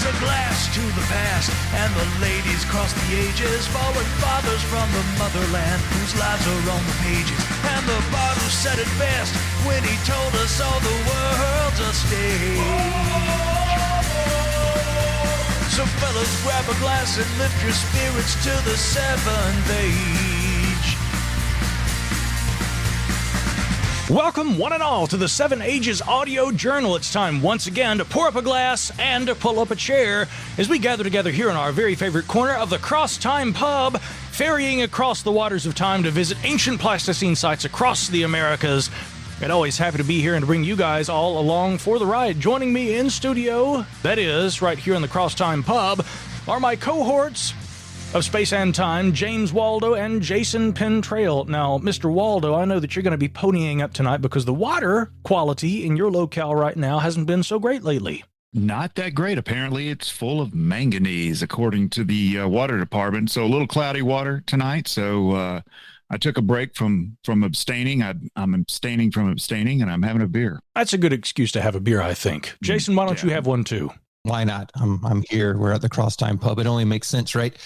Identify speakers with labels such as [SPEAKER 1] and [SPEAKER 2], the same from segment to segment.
[SPEAKER 1] raise a glass to the past and the ladies cross the ages, fallen fathers from the motherland whose lives are on the pages. And the bottle said it best when he told us all the world's a stage. So fellas, grab a glass and lift your spirits to the seventh age.
[SPEAKER 2] Welcome, one and all, to the Seven Ages Audio Journal. It's time once again to pour up a glass and to pull up a chair as we gather together here in our very favorite corner of the Cross Time Pub, ferrying across the waters of time to visit ancient Pleistocene sites across the Americas. And always happy to be here and to bring you guys all along for the ride. Joining me in studio, that is, right here in the Cross Time Pub, are my cohorts of Space and Time, James Waldo and Jason Pentrail. Now, Mr. Waldo, I know that you're going to be ponying up tonight because the water quality in your locale right now hasn't been so great lately.
[SPEAKER 3] Not that great. Apparently, it's full of manganese, according to the water department. So a little cloudy water tonight. So I took a break from abstaining. I'm abstaining from abstaining, and I'm having a beer.
[SPEAKER 2] That's a good excuse to have a beer, I think. Jason, why don't you have one too?
[SPEAKER 4] Why not? I'm here. We're at the Cross Time Pub. It only makes sense, right?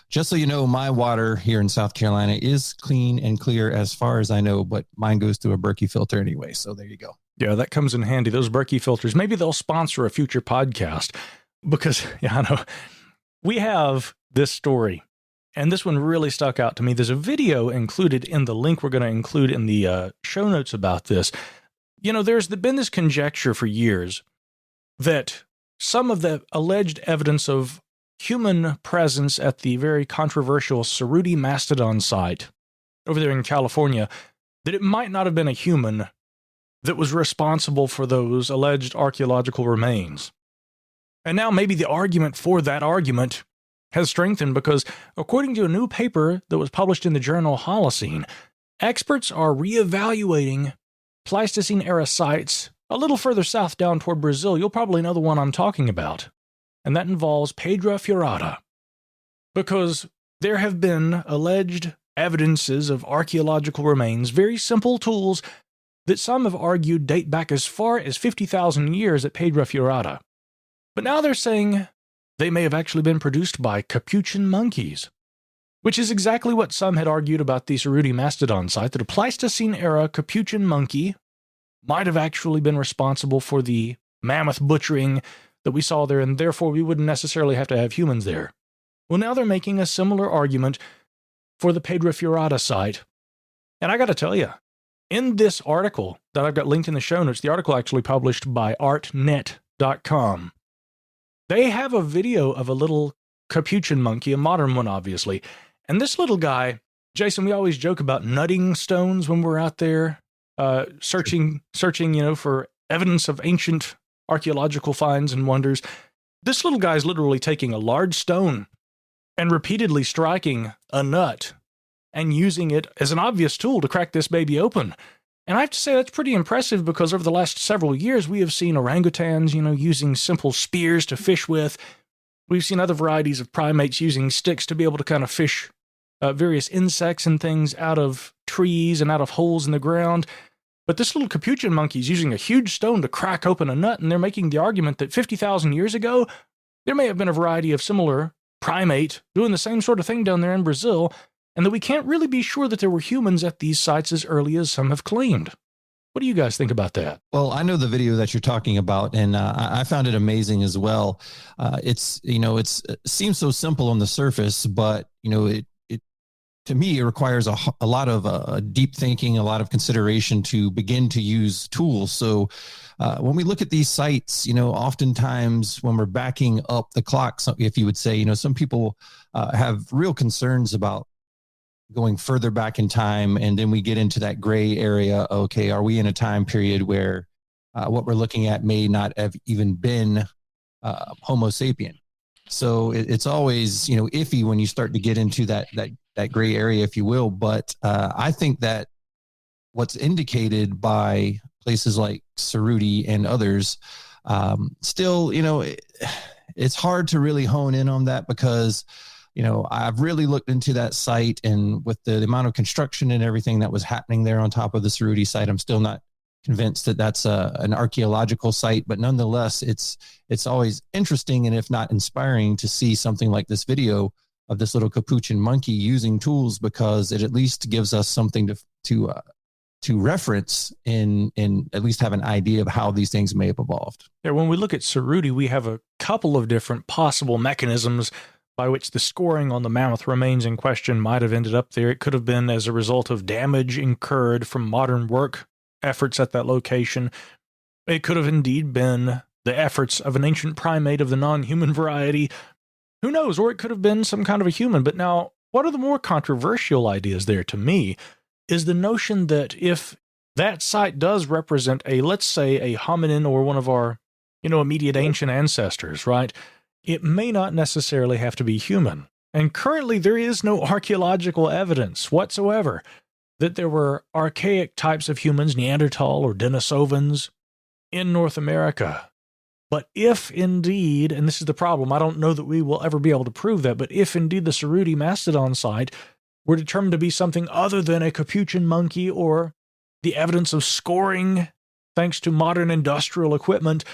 [SPEAKER 4] Just so you know, my water here in South Carolina is clean and clear as far as I know, but mine goes through a Berkey filter anyway. So there you go.
[SPEAKER 2] Yeah, that comes in handy. Those Berkey filters, maybe they'll sponsor a future podcast because, yeah, I know. We have this story, and this one really stuck out to me. There's a video included in the link we're going to include in the show notes about this. You know, there's been this conjecture for years that some of the alleged evidence of human presence at the very controversial Cerruti Mastodon site over there in California, that it might not have been a human that was responsible for those alleged archaeological remains. And now maybe the argument for that argument has strengthened because, according to a new paper that was published in the journal Holocene, experts are reevaluating Pleistocene-era sites a little further south down toward Brazil. You'll probably know the one I'm talking about. And that involves Pedra Furada, because there have been alleged evidences of archaeological remains, very simple tools that some have argued date back as far as 50,000 years at Pedra Furada. But now they're saying they may have actually been produced by Capuchin monkeys, which is exactly what some had argued about the Cerruti Mastodon site, that a Pleistocene-era Capuchin monkey might have actually been responsible for the mammoth butchering that we saw there, and therefore we wouldn't necessarily have to have humans there. Well, now they're making a similar argument for the Pedra Furada site. And I got to tell you, in this article that I've got linked in the show notes, the article actually published by artnet.com, they have a video of a little Capuchin monkey, a modern one, obviously. And this little guy, Jason, we always joke about nutting stones when we're out there searching, for evidence of ancient archaeological finds and wonders. This little guy's literally taking a large stone and repeatedly striking a nut and using it as an obvious tool to crack this baby open. And I have to say that's pretty impressive because over the last several years, we have seen orangutans, using simple spears to fish with. We've seen other varieties of primates using sticks to be able to kind of fish various insects and things out of trees and out of holes in the ground. But this little Capuchin monkey is using a huge stone to crack open a nut, and they're making the argument that 50,000 years ago, there may have been a variety of similar primate doing the same sort of thing down there in Brazil, and that we can't really be sure that there were humans at these sites as early as some have claimed. What do you guys think about that?
[SPEAKER 4] Well, I know the video that you're talking about, and I found it amazing as well. It seems so simple on the surface, but to me, it requires a lot of deep thinking, a lot of consideration to begin to use tools. So when we look at these sites, oftentimes when we're backing up the clock, if you would say, some people have real concerns about going further back in time. And then we get into that gray area. Okay, are we in a time period where what we're looking at may not have even been Homo sapien? So it's always, iffy when you start to get into that gray area, if you will. But I think that what's indicated by places like Cerruti and others, still, it's hard to really hone in on that because, I've really looked into that site, and with the amount of construction and everything that was happening there on top of the Cerruti site, I'm still not convinced that that's an archaeological site, but nonetheless, it's always interesting and if not inspiring to see something like this video of this little capuchin monkey using tools, because it at least gives us something to reference and at least have an idea of how these things may have evolved.
[SPEAKER 2] Yeah, when we look at Cerruti, we have a couple of different possible mechanisms by which the scoring on the mammoth remains in question might have ended up there. It could have been as a result of damage incurred from modern work efforts at that location. It could have indeed been the efforts of an ancient primate of the non-human variety. Who knows? Or it could have been some kind of a human. But now, what are the more controversial ideas there to me is the notion that if that site does represent let's say a hominin or one of our, immediate ancient ancestors, right? It may not necessarily have to be human. And currently there is no archaeological evidence whatsoever that there were archaic types of humans, Neanderthal or Denisovans, in North America. But if indeed, and this is the problem, I don't know that we will ever be able to prove that, but if indeed the Cerruti mastodon site were determined to be something other than a capuchin monkey or the evidence of scoring thanks to modern industrial equipment,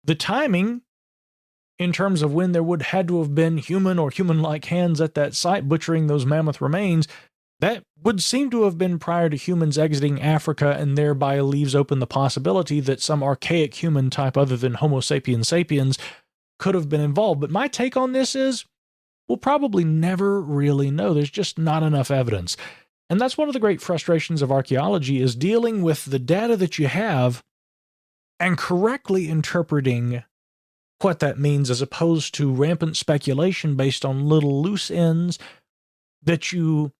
[SPEAKER 2] the timing in terms of when there would had to have been human or human-like hands at that site butchering those mammoth remains, that would seem to have been prior to humans exiting Africa, and thereby leaves open the possibility that some archaic human type other than Homo sapiens sapiens could have been involved. But my take on this is, we'll probably never really know. There's just not enough evidence. And that's one of the great frustrations of archaeology, is dealing with the data that you have and correctly interpreting what that means, as opposed to rampant speculation based on little loose ends that you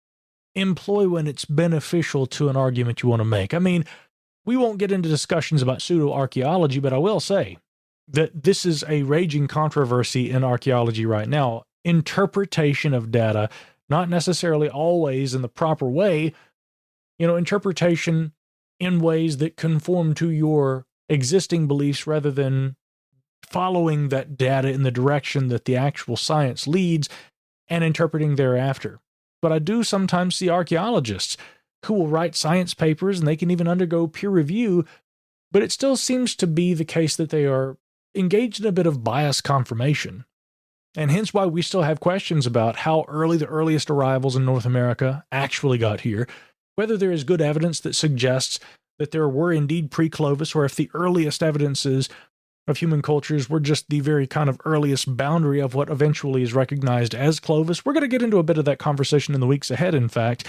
[SPEAKER 2] employ when it's beneficial to an argument you want to make. I mean, we won't get into discussions about pseudo-archaeology, but I will say that this is a raging controversy in archaeology right now. Interpretation of data, not necessarily always in the proper way, interpretation in ways that conform to your existing beliefs rather than following that data in the direction that the actual science leads and interpreting thereafter. But I do sometimes see archaeologists who will write science papers, and they can even undergo peer review, but it still seems to be the case that they are engaged in a bit of bias confirmation. And hence why we still have questions about how early the earliest arrivals in North America actually got here, whether there is good evidence that suggests that there were indeed pre-Clovis, or if the earliest evidences of human cultures were just the very kind of earliest boundary of what eventually is recognized as Clovis. We're going to get into a bit of that conversation in the weeks ahead, in fact,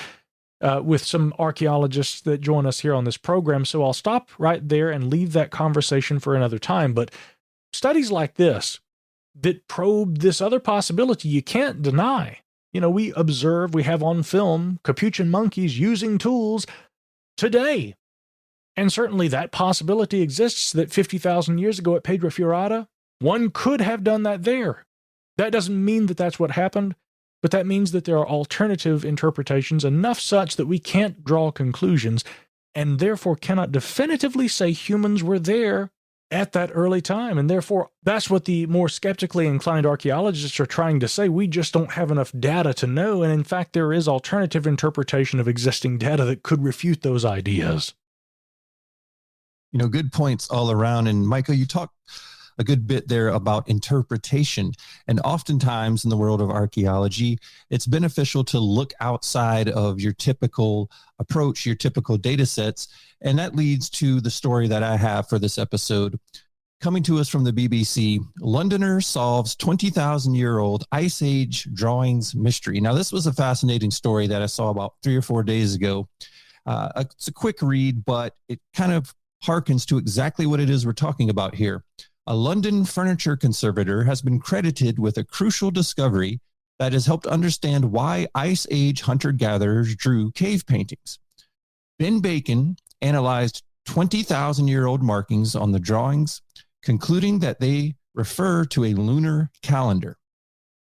[SPEAKER 2] with some archaeologists that join us here on this program. So I'll stop right there and leave that conversation for another time. But studies like this that probe this other possibility, you can't deny. We observe, we have on film capuchin monkeys using tools today. And certainly that possibility exists that 50,000 years ago at Pedra Furada, one could have done that there. That doesn't mean that that's what happened, but that means that there are alternative interpretations, enough such that we can't draw conclusions, and therefore cannot definitively say humans were there at that early time. And therefore, that's what the more skeptically inclined archaeologists are trying to say. We just don't have enough data to know, and in fact, there is alternative interpretation of existing data that could refute those ideas.
[SPEAKER 4] Good points all around. And Micah, you talked a good bit there about interpretation. And oftentimes in the world of archaeology, it's beneficial to look outside of your typical approach, your typical data sets. And that leads to the story that I have for this episode. Coming to us from the BBC, Londoner solves 20,000-year-old Ice Age drawings mystery. Now, this was a fascinating story that I saw about 3 or 4 days ago. It's a quick read, but it kind of harkens to exactly what it is we're talking about here. A London furniture conservator has been credited with a crucial discovery that has helped understand why Ice Age hunter-gatherers drew cave paintings. Ben Bacon analyzed 20,000-year-old markings on the drawings, concluding that they refer to a lunar calendar.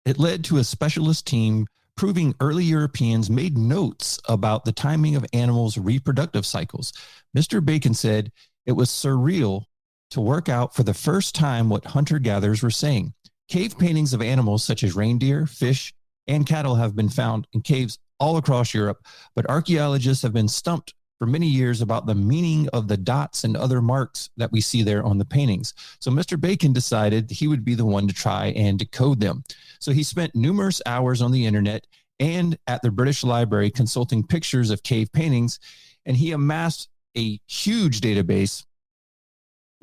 [SPEAKER 4] It led to a specialist team proving early Europeans made notes about the timing of animals' reproductive cycles. Mr. Bacon said it was surreal to work out for the first time what hunter-gatherers were saying. Cave paintings of animals such as reindeer, fish, and cattle have been found in caves all across Europe, but archaeologists have been stumped for many years about the meaning of the dots and other marks that we see there on the paintings. So Mr. Bacon decided he would be the one to try and decode them. So he spent numerous hours on the internet and at the British Library consulting pictures of cave paintings, and he amassed a huge database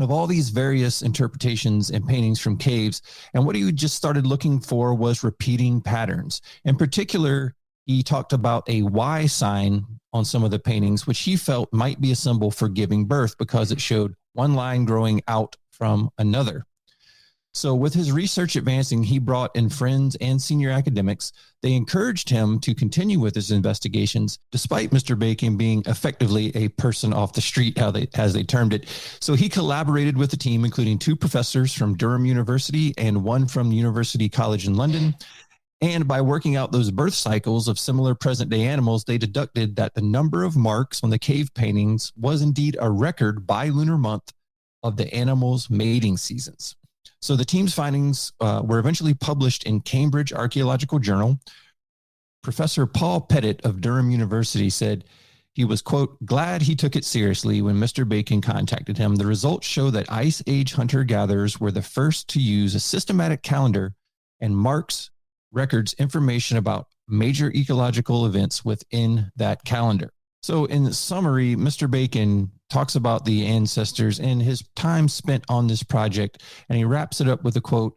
[SPEAKER 4] of all these various interpretations and paintings from caves. And what he just started looking for was repeating patterns. In particular, he talked about a Y sign on some of the paintings, which he felt might be a symbol for giving birth because it showed one line growing out from another. So with his research advancing, he brought in friends and senior academics. They encouraged him to continue with his investigations, despite Mr. Bacon being effectively a person off the street, as they termed it. So he collaborated with the team, including 2 professors from Durham University and 1 from University College in London. And by working out those birth cycles of similar present-day animals, they deducted that the number of marks on the cave paintings was indeed a record by lunar month of the animals' mating seasons. So the team's findings were eventually published in Cambridge Archaeological Journal. Professor Paul Pettit of Durham University said he was, quote, glad he took it seriously when Mr. Bacon contacted him. The results show that Ice Age hunter-gatherers were the first to use a systematic calendar and records information about major ecological events within that calendar. So in summary, Mr. Bacon talks about the ancestors and his time spent on this project, and he wraps it up with a quote,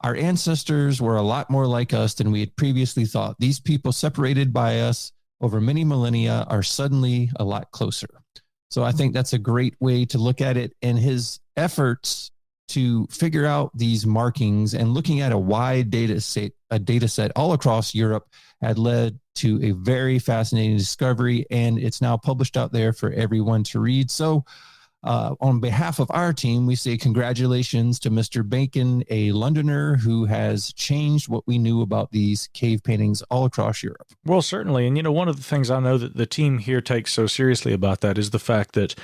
[SPEAKER 4] our ancestors were a lot more like us than we had previously thought. These people separated by us over many millennia are suddenly a lot closer. So I think that's a great way to look at it, and his efforts to figure out these markings and looking at a wide data set all across Europe had led to a very fascinating discovery, and it's now published out there for everyone to read. So on behalf of our team, we say congratulations to Mr. Bacon, a Londoner who has changed what we knew about these cave paintings all across Europe.
[SPEAKER 2] Well, certainly. And, one of the things I know that the team here takes so seriously about that is the fact that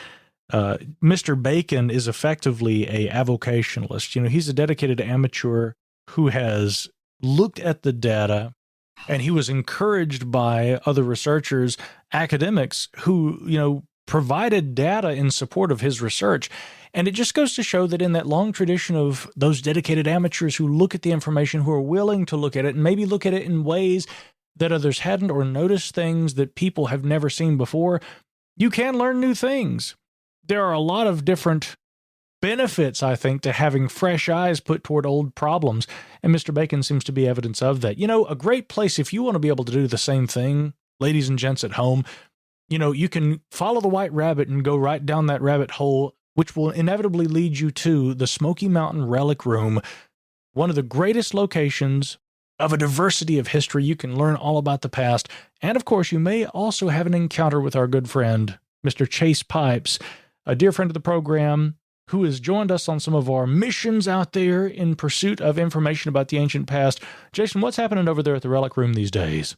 [SPEAKER 2] Mr. Bacon is effectively a avocationalist. He's a dedicated amateur who has looked at the data, and he was encouraged by other researchers, academics who, provided data in support of his research. And it just goes to show that in that long tradition of those dedicated amateurs who look at the information, who are willing to look at it and maybe look at it in ways that others hadn't, or notice things that people have never seen before, you can learn new things. There are a lot of different benefits, I think, to having fresh eyes put toward old problems, and Mr. Bacon seems to be evidence of that. A great place if you want to be able to do the same thing, ladies and gents at home, you can follow the white rabbit and go right down that rabbit hole, which will inevitably lead you to the Smoky Mountain Relic Room, one of the greatest locations of a diversity of history. You can learn all about the past, and of course, you may also have an encounter with our good friend, Mr. Chase Pipes, a dear friend of the program, who has joined us on some of our missions out there in pursuit of information about the ancient past. Jason, what's happening over there at the Relic Room these days?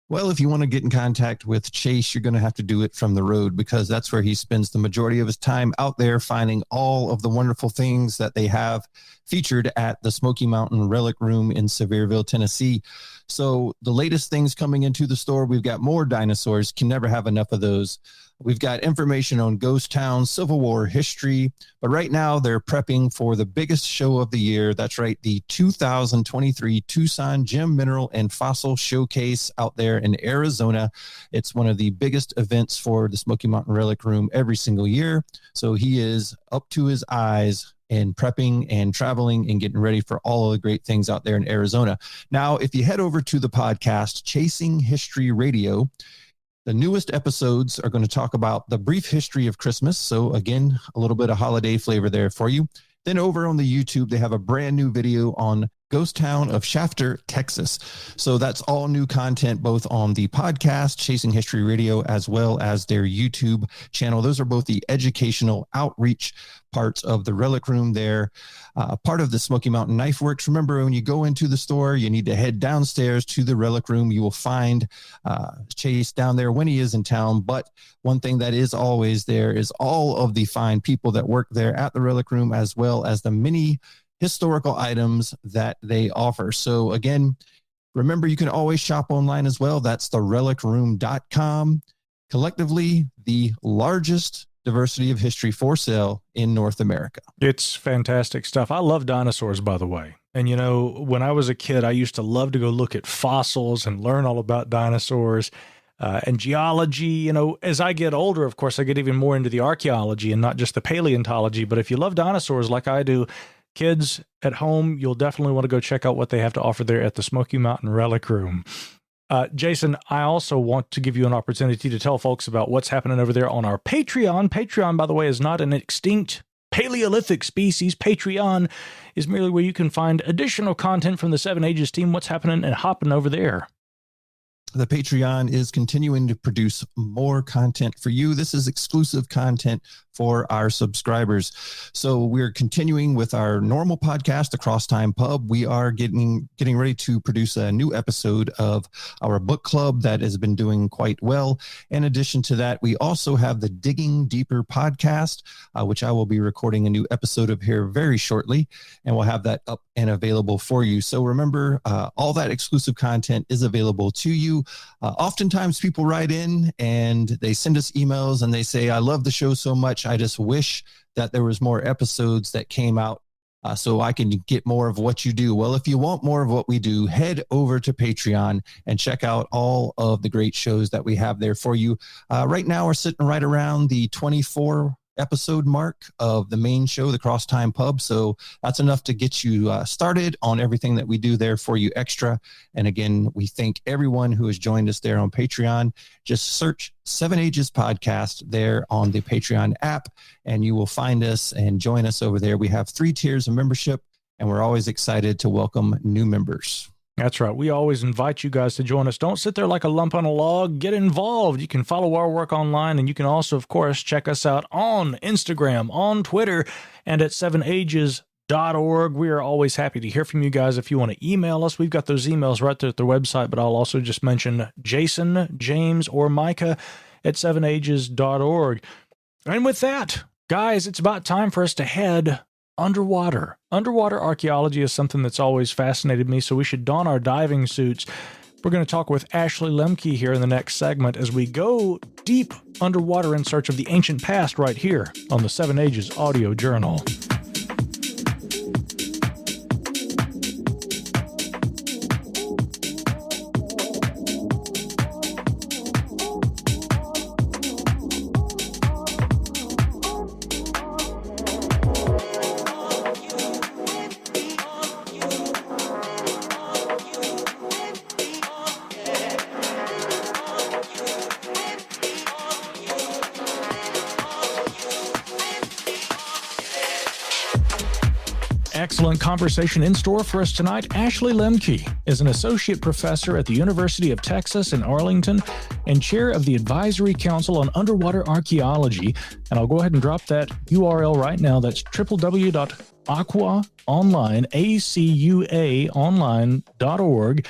[SPEAKER 4] Well, if you want to get in contact with Chase, you're going to have to do it from the road, because that's where he spends the majority of his time out there finding all of the wonderful things that they have featured at the Smoky Mountain Relic Room in Sevierville, Tennessee. So the latest things coming into the store, we've got more dinosaurs, can never have enough of those. We've got information on ghost towns, Civil War history, but right now they're prepping for the biggest show of the year. That's right, the 2023 Tucson Gem, Mineral, and Fossil Showcase out there in Arizona. It's one of the biggest events for the Smoky Mountain Relic Room every single year. So he is up to his eyes and prepping and traveling and getting ready for all of the great things out there in Arizona. Now, if you head over to the podcast, Chasing History Radio, the newest episodes are going to talk about the brief history of Christmas. So again, a little bit of holiday flavor there for you. Then over on the YouTube, they have a brand new video on ghost town of Shafter, Texas. So that's all new content, both on the podcast, Chasing History Radio, as well as their YouTube channel. Those are both the educational outreach parts of the Relic Room there. Part of the Smoky Mountain Knife Works. Remember, when you go into the store, you need to head downstairs to the Relic Room. You will find Chase down there when he is in town. But one thing that is always there is all of the fine people that work there at the Relic Room, as well as the many historical items that they offer. So again, remember, you can always shop online as well. That's therelicroom.com. collectively the largest diversity of history for sale in North America.
[SPEAKER 2] It's fantastic stuff. I love dinosaurs, by the way. And, you know, when I was a kid, I used to love to go look at fossils and learn all about dinosaurs and geology. You know, as I get older, of course, I get even more into the archaeology and not just the paleontology. But if you love dinosaurs like I do, kids at home, you'll definitely want to go check out what they have to offer there at the Smoky Mountain Relic Room. Jason, I also want to give you an opportunity to tell folks about what's happening over there on our Patreon. Patreon, by the way, is not an extinct Paleolithic species. Patreon is merely where you can find additional content from the Seven Ages team. What's happening and hopping over there?
[SPEAKER 4] The Patreon is continuing to produce more content for you. This is exclusive content for our subscribers. So we're continuing with our normal podcast, The Crosstime Pub. We are getting ready to produce a new episode of our book club that has been doing quite well. In addition to that, we also have the Digging Deeper podcast, which I will be recording a new episode of here very shortly, and we'll have that up and available for you. So remember, all that exclusive content is available to you. Oftentimes people write in and they send us emails and they say, I love the show so much. I just wish that there was more episodes that came out so I can get more of what you do. Well, if you want more of what we do, head over to Patreon and check out all of the great shows that we have there for you. Right now, we're sitting right around the 24 episode mark of the main show, The Crosstime Pub. So that's enough to get you started on everything that we do there for you extra. And again, we thank everyone who has joined us there on Patreon. Just search Seven Ages Podcast there on the Patreon app, and you will find us and join us over there. We have 3 tiers of membership, and we're always excited to welcome new members.
[SPEAKER 2] That's right. We always invite you guys to join us. Don't sit there like a lump on a log. Get involved. You can follow our work online, and you can also, of course, check us out on Instagram, on Twitter, and at sevenages.org. We are always happy to hear from you guys. If you want to email us, we've got those emails right there at the website, but I'll also just mention Jason, James, or Micah at sevenages.org. And with that, guys, it's about time for us to head underwater. Underwater archaeology is something that's always fascinated me, so we should don our diving suits. We're going to talk with Ashley Lemke here in the next segment as we go deep underwater in search of the ancient past right here on the Seven Ages Audio Journal. Excellent conversation in store for us tonight. Ashley Lemke is an associate professor at the University of Texas in Arlington and chair of the Advisory Council on Underwater Archaeology. And I'll go ahead and drop that URL right now. That's www.aquaonline.org.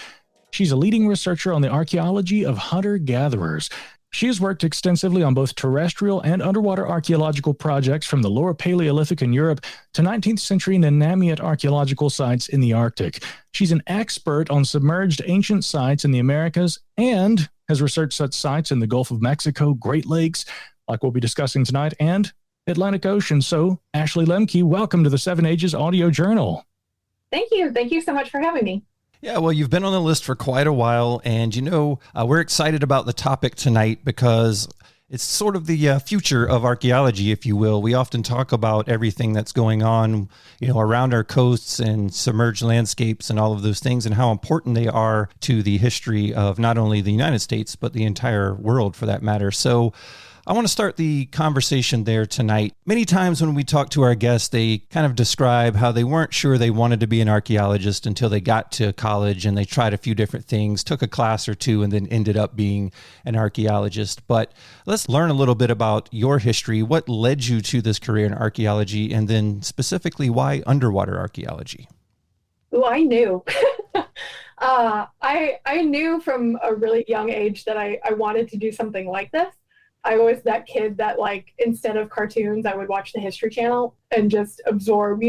[SPEAKER 2] She's a leading researcher on the archaeology of hunter-gatherers. She has worked extensively on both terrestrial and underwater archaeological projects from the Lower Paleolithic in Europe to 19th century Nenamite archaeological sites in the Arctic. She's an expert on submerged ancient sites in the Americas and has researched such sites in the Gulf of Mexico, Great Lakes, like we'll be discussing tonight, and Atlantic Ocean. So, Ashley Lemke, welcome to the Seven Ages Audio Journal.
[SPEAKER 5] Thank you. Thank you so much for having me.
[SPEAKER 4] Yeah, well, you've been on the list for quite a while, and we're excited about the topic tonight because it's sort of the future of archaeology, if you will. We often talk about everything that's going on, around our coasts and submerged landscapes and all of those things and how important they are to the history of not only the United States, but the entire world for that matter. So I want to start the conversation there tonight. Many times when we talk to our guests, they kind of describe how they weren't sure they wanted to be an archaeologist until they got to college and they tried a few different things, took a class or two, and then ended up being an archaeologist. But let's learn a little bit about your history. What led you to this career in archaeology, and then specifically why underwater archaeology?
[SPEAKER 5] Oh, I knew. I knew from a really young age that I wanted to do something like this. I was that kid that, instead of cartoons, I would watch the History Channel and just absorb,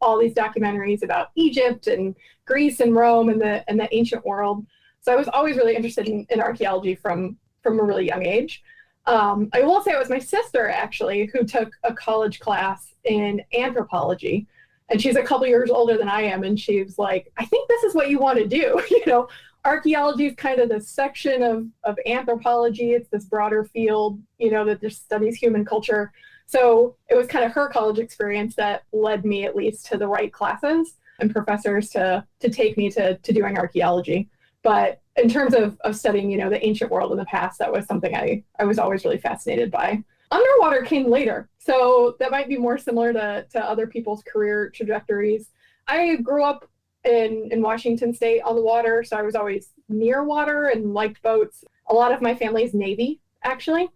[SPEAKER 5] all these documentaries about Egypt and Greece and Rome and the ancient world. So I was always really interested in archaeology from a really young age. I will say it was my sister actually who took a college class in anthropology, and she's a couple years older than I am, and she was like, I think this is what you want to do. Archaeology is kind of this section of anthropology. It's this broader field, that just studies human culture. So it was kind of her college experience that led me at least to the right classes and professors to take me to doing archaeology. But in terms of studying, the ancient world in the past, that was something I was always really fascinated by. Underwater came later, so that might be more similar to other people's career trajectories. I grew up in Washington State on the water, so I was always near water and liked boats. A lot of my family's Navy, actually.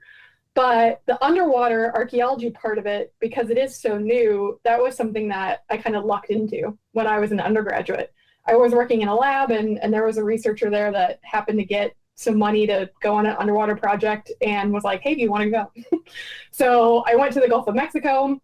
[SPEAKER 5] But the underwater archaeology part of it, because it is so new, that was something that I kind of lucked into when I was an undergraduate. I was working in a lab, and there was a researcher there that happened to get some money to go on an underwater project and was like, hey, do you want to go? So I went to the Gulf of Mexico.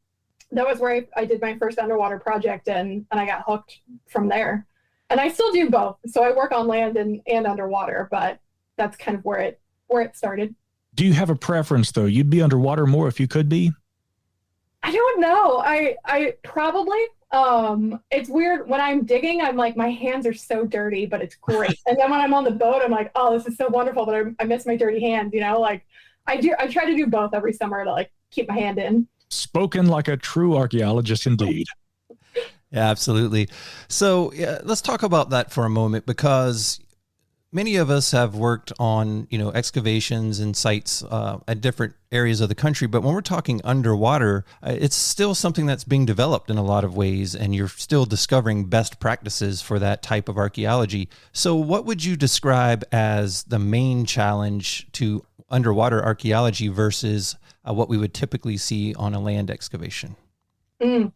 [SPEAKER 5] That was where I did my first underwater project, and I got hooked from there. And I still do both. So I work on land and underwater, but that's kind of where it started.
[SPEAKER 2] Do you have a preference, though? You'd be underwater more if you could be?
[SPEAKER 5] I don't know. I probably, it's weird. When I'm digging, I'm like, my hands are so dirty, but it's great. And then when I'm on the boat, I'm like, oh, this is so wonderful, but I miss my dirty hands, I try to do both every summer to keep my hand in.
[SPEAKER 2] Spoken like a true archaeologist indeed.
[SPEAKER 4] Yeah, absolutely. So let's talk about that for a moment, because many of us have worked on, excavations and sites at different areas of the country. But when we're talking underwater, it's still something that's being developed in a lot of ways, and you're still discovering best practices for that type of archaeology. So what would you describe as the main challenge to underwater archaeology versus what we would typically see on a land excavation?
[SPEAKER 5] I'm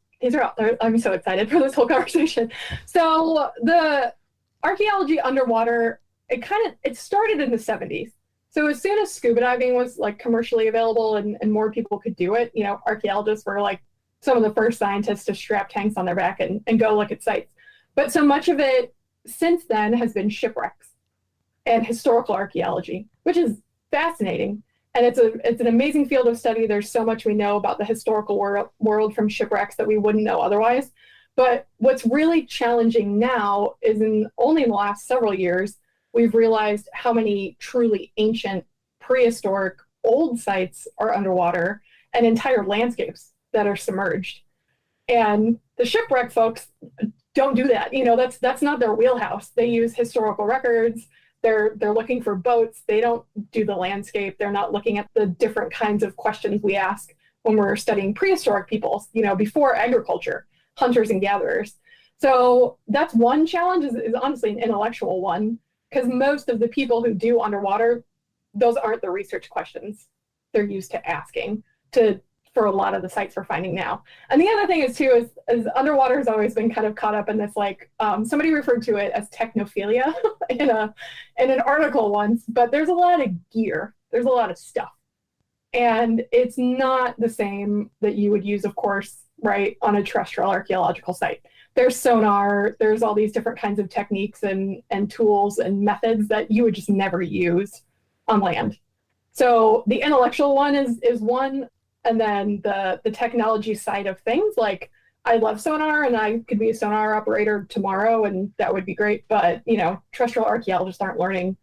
[SPEAKER 5] so excited for this whole conversation. So the archaeology underwater, it started in the 70s. So as soon as scuba diving was commercially available and more people could do it, archaeologists were some of the first scientists to strap tanks on their back and go look at sites. But so much of it since then has been shipwrecks and historical archaeology, which is fascinating. And it's an amazing field of study. There's so much we know about the historical world from shipwrecks that we wouldn't know otherwise. But what's really challenging now is only in the last several years, we've realized how many truly ancient, prehistoric, old sites are underwater and entire landscapes that are submerged. And the shipwreck folks don't do that. That's not their wheelhouse. They use historical records. They're looking for boats. They don't do the landscape. They're not looking at the different kinds of questions we ask when we're studying prehistoric peoples, before agriculture, hunters and gatherers. So that's one challenge is honestly an intellectual one, because most of the people who do underwater, those aren't the research questions they're used to asking for a lot of the sites we're finding now. And the other thing is underwater has always been kind of caught up in this, somebody referred to it as technophilia in an article once, but there's a lot of gear. There's a lot of stuff. And it's not the same that you would use, of course, right, on a terrestrial archaeological site. There's sonar, there's all these different kinds of techniques and tools and methods that you would just never use on land. So the intellectual one is one. And then the technology side of things, I love sonar and I could be a sonar operator tomorrow and that would be great. But, terrestrial archaeologists aren't learning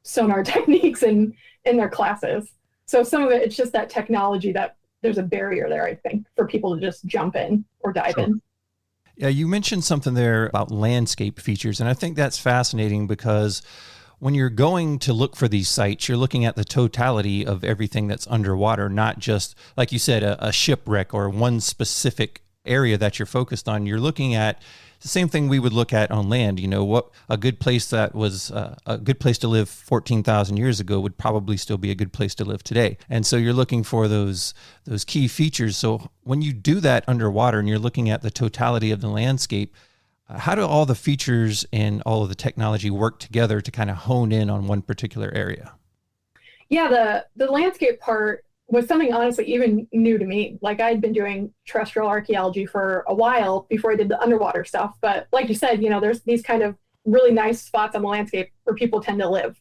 [SPEAKER 5] sonar techniques in their classes. So some of it's just that technology that there's a barrier there, I think, for people to just jump in or dive in.
[SPEAKER 4] Yeah, you mentioned something there about landscape features. And I think that's fascinating because when you're going to look for these sites, you're looking at the totality of everything that's underwater, not just, like you said, a shipwreck or one specific area that you're focused on. You're looking at the same thing we would look at on land. What a good place that was a good place to live 14,000 years ago would probably still be a good place to live today. And so you're looking for those key features. So when you do that underwater and you're looking at the totality of the landscape, how do all the features and all of the technology work together to kind of hone in on one particular area?
[SPEAKER 5] Yeah, the landscape part was something honestly even new to me. I'd been doing terrestrial archaeology for a while before I did the underwater stuff. But like you said, there's these kind of really nice spots on the landscape where people tend to live.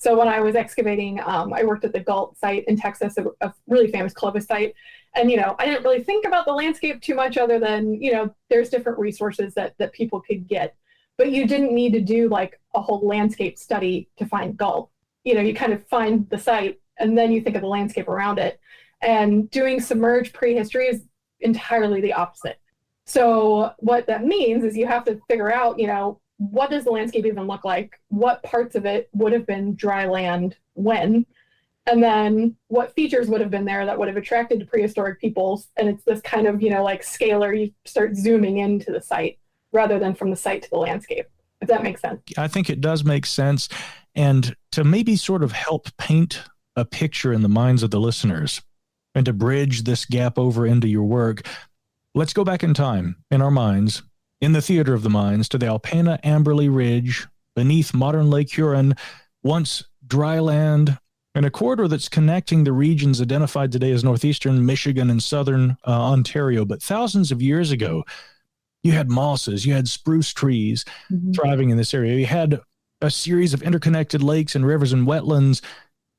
[SPEAKER 5] So when I was excavating, I worked at the Galt site in Texas, a really famous Clovis site. And, I didn't really think about the landscape too much other than, there's different resources that people could get. But you didn't need to do like a whole landscape study to find Galt. You kind of find the site and then you think of the landscape around it. And doing submerged prehistory is entirely the opposite. So what that means is you have to figure out, what does the landscape even look like? What parts of it would have been dry land when? And then what features would have been there that would have attracted prehistoric peoples? And it's this kind of, like scalar, you start zooming into the site rather than from the site to the landscape, if that makes sense.
[SPEAKER 2] I think it does make sense. And to maybe sort of help paint a picture in the minds of the listeners and to bridge this gap over into your work, let's go back in time in our minds, in the theater of the minds, to the Alpena-Amberley Ridge beneath modern Lake Huron, once dry land, and a corridor that's connecting the regions identified today as northeastern Michigan and southern Ontario. But thousands of years ago, you had mosses, you had spruce trees thriving in this area. You had a series of interconnected lakes and rivers and wetlands.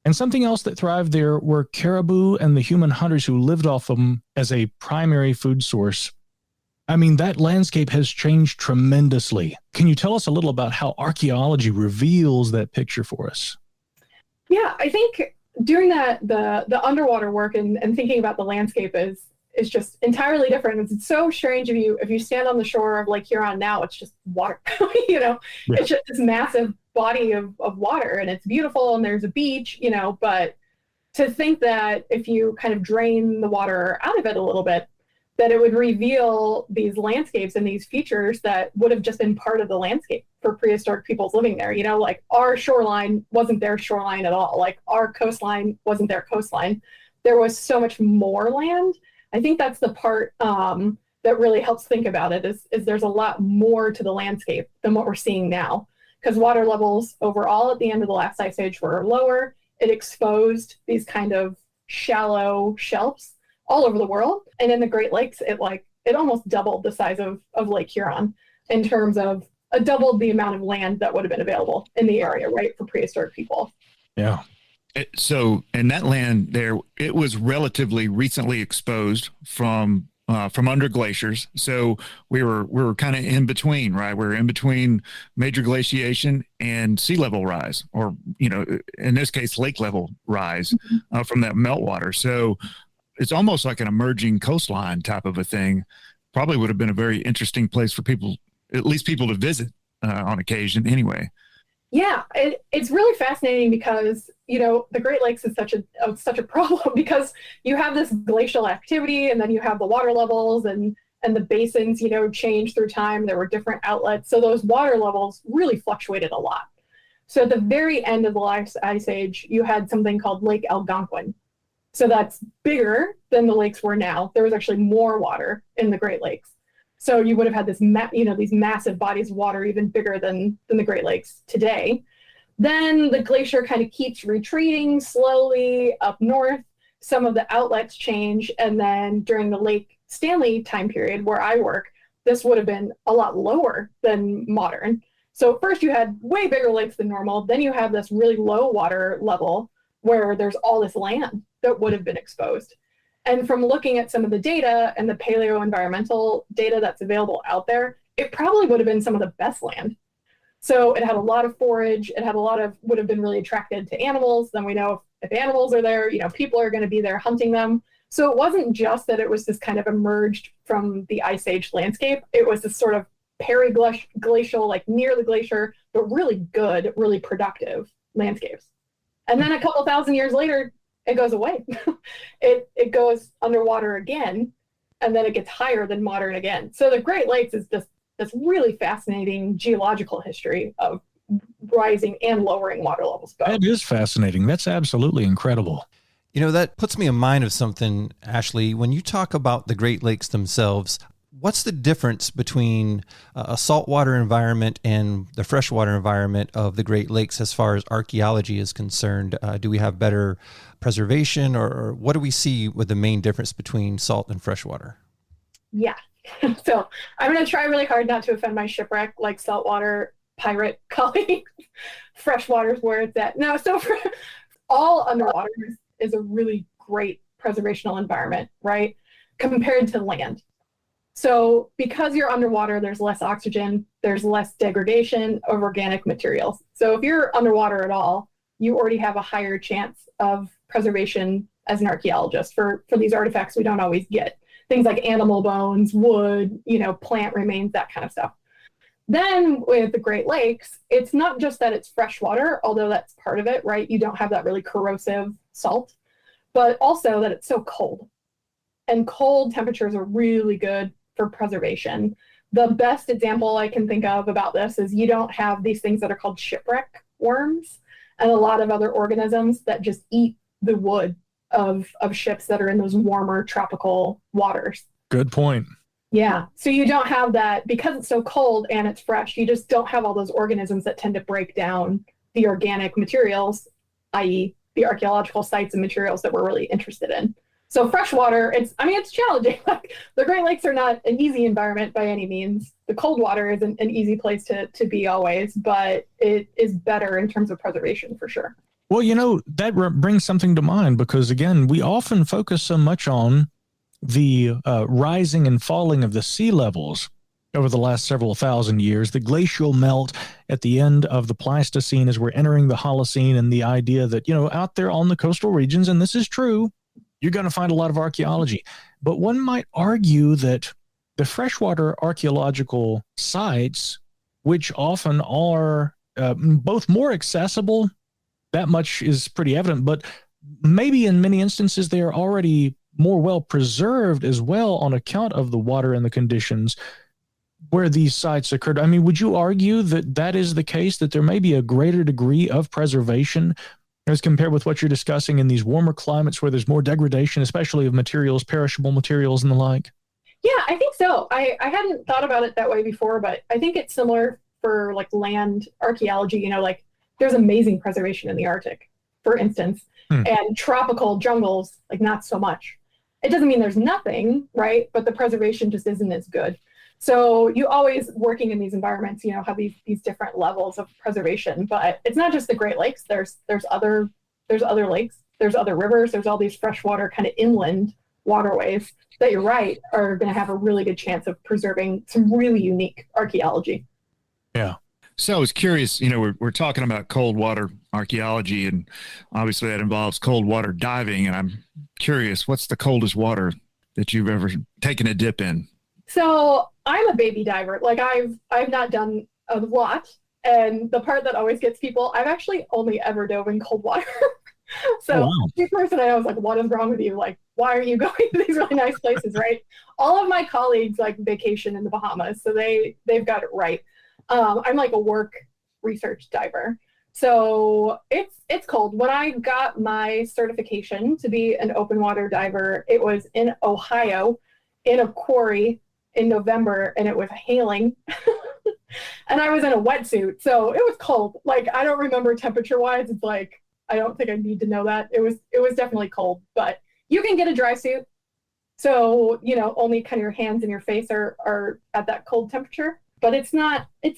[SPEAKER 2] And something else that thrived there were caribou and the human hunters who lived off them as a primary food source. I mean, that landscape has changed tremendously. Can you tell us a little about how archaeology reveals that picture for us?
[SPEAKER 5] Yeah, I think doing that, the underwater work and thinking about the landscape is just entirely different. It's so strange if you stand on the shore of Lake Huron now, it's just water. It's just this massive body of water, and it's beautiful, and there's a beach, but to think that if you kind of drain the water out of it a little bit, that it would reveal these landscapes and these features that would have just been part of the landscape for prehistoric peoples living there. Like our shoreline wasn't their shoreline at all. Like our coastline wasn't their coastline. There was so much more land. I think that's the part that really helps think about it is there's a lot more to the landscape than what we're seeing now. Because water levels overall at the end of the last ice age were lower. It exposed these kind of shallow shelves all over the world. And in the Great Lakes, it almost doubled the size of Lake Huron in terms of doubled the amount of land that would have been available in the area, right, for prehistoric people.
[SPEAKER 2] Yeah.
[SPEAKER 3] So, and that land there, it was relatively recently exposed from under glaciers. So we were kind of in between, right? We're in between major glaciation and sea level rise, or, in this case, lake level rise from that meltwater. So it's almost like an emerging coastline type of a thing. Probably would have been a very interesting place for people, at least people to visit on occasion anyway.
[SPEAKER 5] Yeah, it's really fascinating because, the Great Lakes is such a problem because you have this glacial activity and then you have the water levels and the basins, change through time. There were different outlets. So those water levels really fluctuated a lot. So at the very end of the last ice age, you had something called Lake Algonquin. So that's bigger than the lakes were now. There was actually more water in the Great Lakes. So you would have had these massive bodies of water, even bigger than the Great Lakes today. Then the glacier kind of keeps retreating slowly up north. Some of the outlets change. And then during the Lake Stanley time period where I work, this would have been a lot lower than modern. So first you had way bigger lakes than normal. Then you have this really low water level where there's all this land that would have been exposed. And from looking at some of the data and the paleo-environmental data that's available out there, it probably would have been some of the best land. So it had a lot of forage. It had would have been really attracted to animals. Then we know if animals are there, people are going to be there hunting them. So it wasn't just that it was this kind of emerged from the Ice Age landscape. It was this sort of periglacial, like near the glacier, but really good, really productive landscapes. And then a couple thousand years later, it goes away. It goes underwater again, and then it gets higher than modern again. So the Great Lakes is this really fascinating geological history of rising and lowering water levels.
[SPEAKER 2] That is fascinating. That's absolutely incredible.
[SPEAKER 4] That puts me in mind of something, Ashley. When you talk about the Great Lakes themselves, what's the difference between a saltwater environment and the freshwater environment of the Great Lakes as far as archaeology is concerned? Do we have better preservation, or what do we see with the main difference between salt and freshwater?
[SPEAKER 5] Yeah. So I'm going to try really hard not to offend my shipwreck like saltwater pirate calling freshwater is where it's at. No, so for all underwater is a really great preservational environment, right? Compared to land. So because you're underwater, there's less oxygen, there's less degradation of organic materials. So if you're underwater at all, you already have a higher chance of preservation as an archaeologist for these artifacts we don't always get. Things like animal bones, wood, plant remains, that kind of stuff. Then with the Great Lakes, it's not just that it's freshwater, although that's part of it, right? You don't have that really corrosive salt, but also that it's so cold. And cold temperatures are really good for preservation. The best example I can think of about this is you don't have these things that are called shipwreck worms and a lot of other organisms that just eat the wood of ships that are in those warmer tropical waters.
[SPEAKER 2] Good point.
[SPEAKER 5] Yeah. So you don't have that because it's so cold and it's fresh. You just don't have all those organisms that tend to break down the organic materials, i.e. the archaeological sites and materials that we're really interested in. So freshwater, it's challenging. Like, the Great Lakes are not an easy environment by any means. The cold water isn't an easy place to be always, but it is better in terms of preservation for sure.
[SPEAKER 2] Well, that brings something to mind because, again, we often focus so much on the rising and falling of the sea levels over the last several thousand years, the glacial melt at the end of the Pleistocene as we're entering the Holocene, and the idea that, out there on the coastal regions, and this is true, you're going to find a lot of archaeology. But one might argue that the freshwater archaeological sites, which often are both more accessible, that much is pretty evident, but maybe in many instances they are already more well preserved as well on account of the water and the conditions where these sites occurred. I mean, would you argue that that is the case, that there may be a greater degree of preservation as compared with what you're discussing in these warmer climates where there's more degradation, especially of materials, perishable materials and the like?
[SPEAKER 5] Yeah, I think so. I hadn't thought about it that way before, but I think it's similar for like land archaeology, like there's amazing preservation in the Arctic, for instance, and tropical jungles, like not so much. It doesn't mean there's nothing, right? But the preservation just isn't as good. So you always working in these environments, have these different levels of preservation. But it's not just the Great Lakes. There's other lakes, there's other rivers, there's all these freshwater kind of inland waterways that you're right are going to have a really good chance of preserving some really unique archaeology.
[SPEAKER 2] Yeah.
[SPEAKER 3] So I was curious, we're talking about cold water archaeology, and obviously that involves cold water diving. And I'm curious, what's the coldest water that you've ever taken a dip in?
[SPEAKER 5] So I'm a baby diver. Like I've not done a lot. And the part that always gets people, I've actually only ever dove in cold water. So every person I know is like, what is wrong with you? Like, why are you going to these really nice places, right? All of my colleagues like vacation in the Bahamas, so they've got it right. I'm like a work research diver. So it's cold. When I got my certification to be an open water diver, it was in Ohio in a quarry in November, and it was hailing. And I was in a wetsuit, so it was cold. Like, I don't remember temperature wise. It's like, I don't think I need to know that. It was definitely cold, but you can get a dry suit. So, only kind of your hands and your face are at that cold temperature. But it's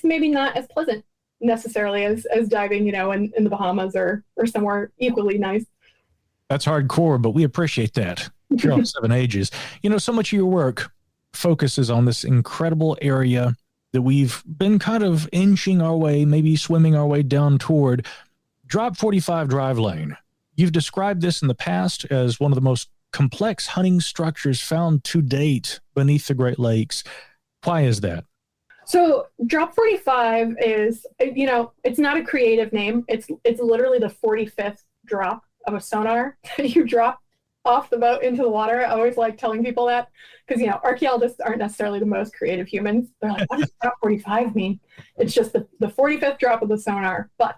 [SPEAKER 5] maybe not as pleasant necessarily as diving, in the Bahamas or somewhere equally nice.
[SPEAKER 2] That's hardcore, but we appreciate that. Here on 7 Ages. So much of your work focuses on this incredible area that we've been kind of inching our way, maybe swimming our way down toward. Drop 45 Drive Lane. You've described this in the past as one of the most complex hunting structures found to date beneath the Great Lakes. Why is that?
[SPEAKER 5] So Drop 45 is, it's not a creative name. It's literally the 45th drop of a sonar that you drop off the boat into the water. I always like telling people that because, archaeologists aren't necessarily the most creative humans. They're like, what does Drop 45 mean? It's just the 45th drop of the sonar. But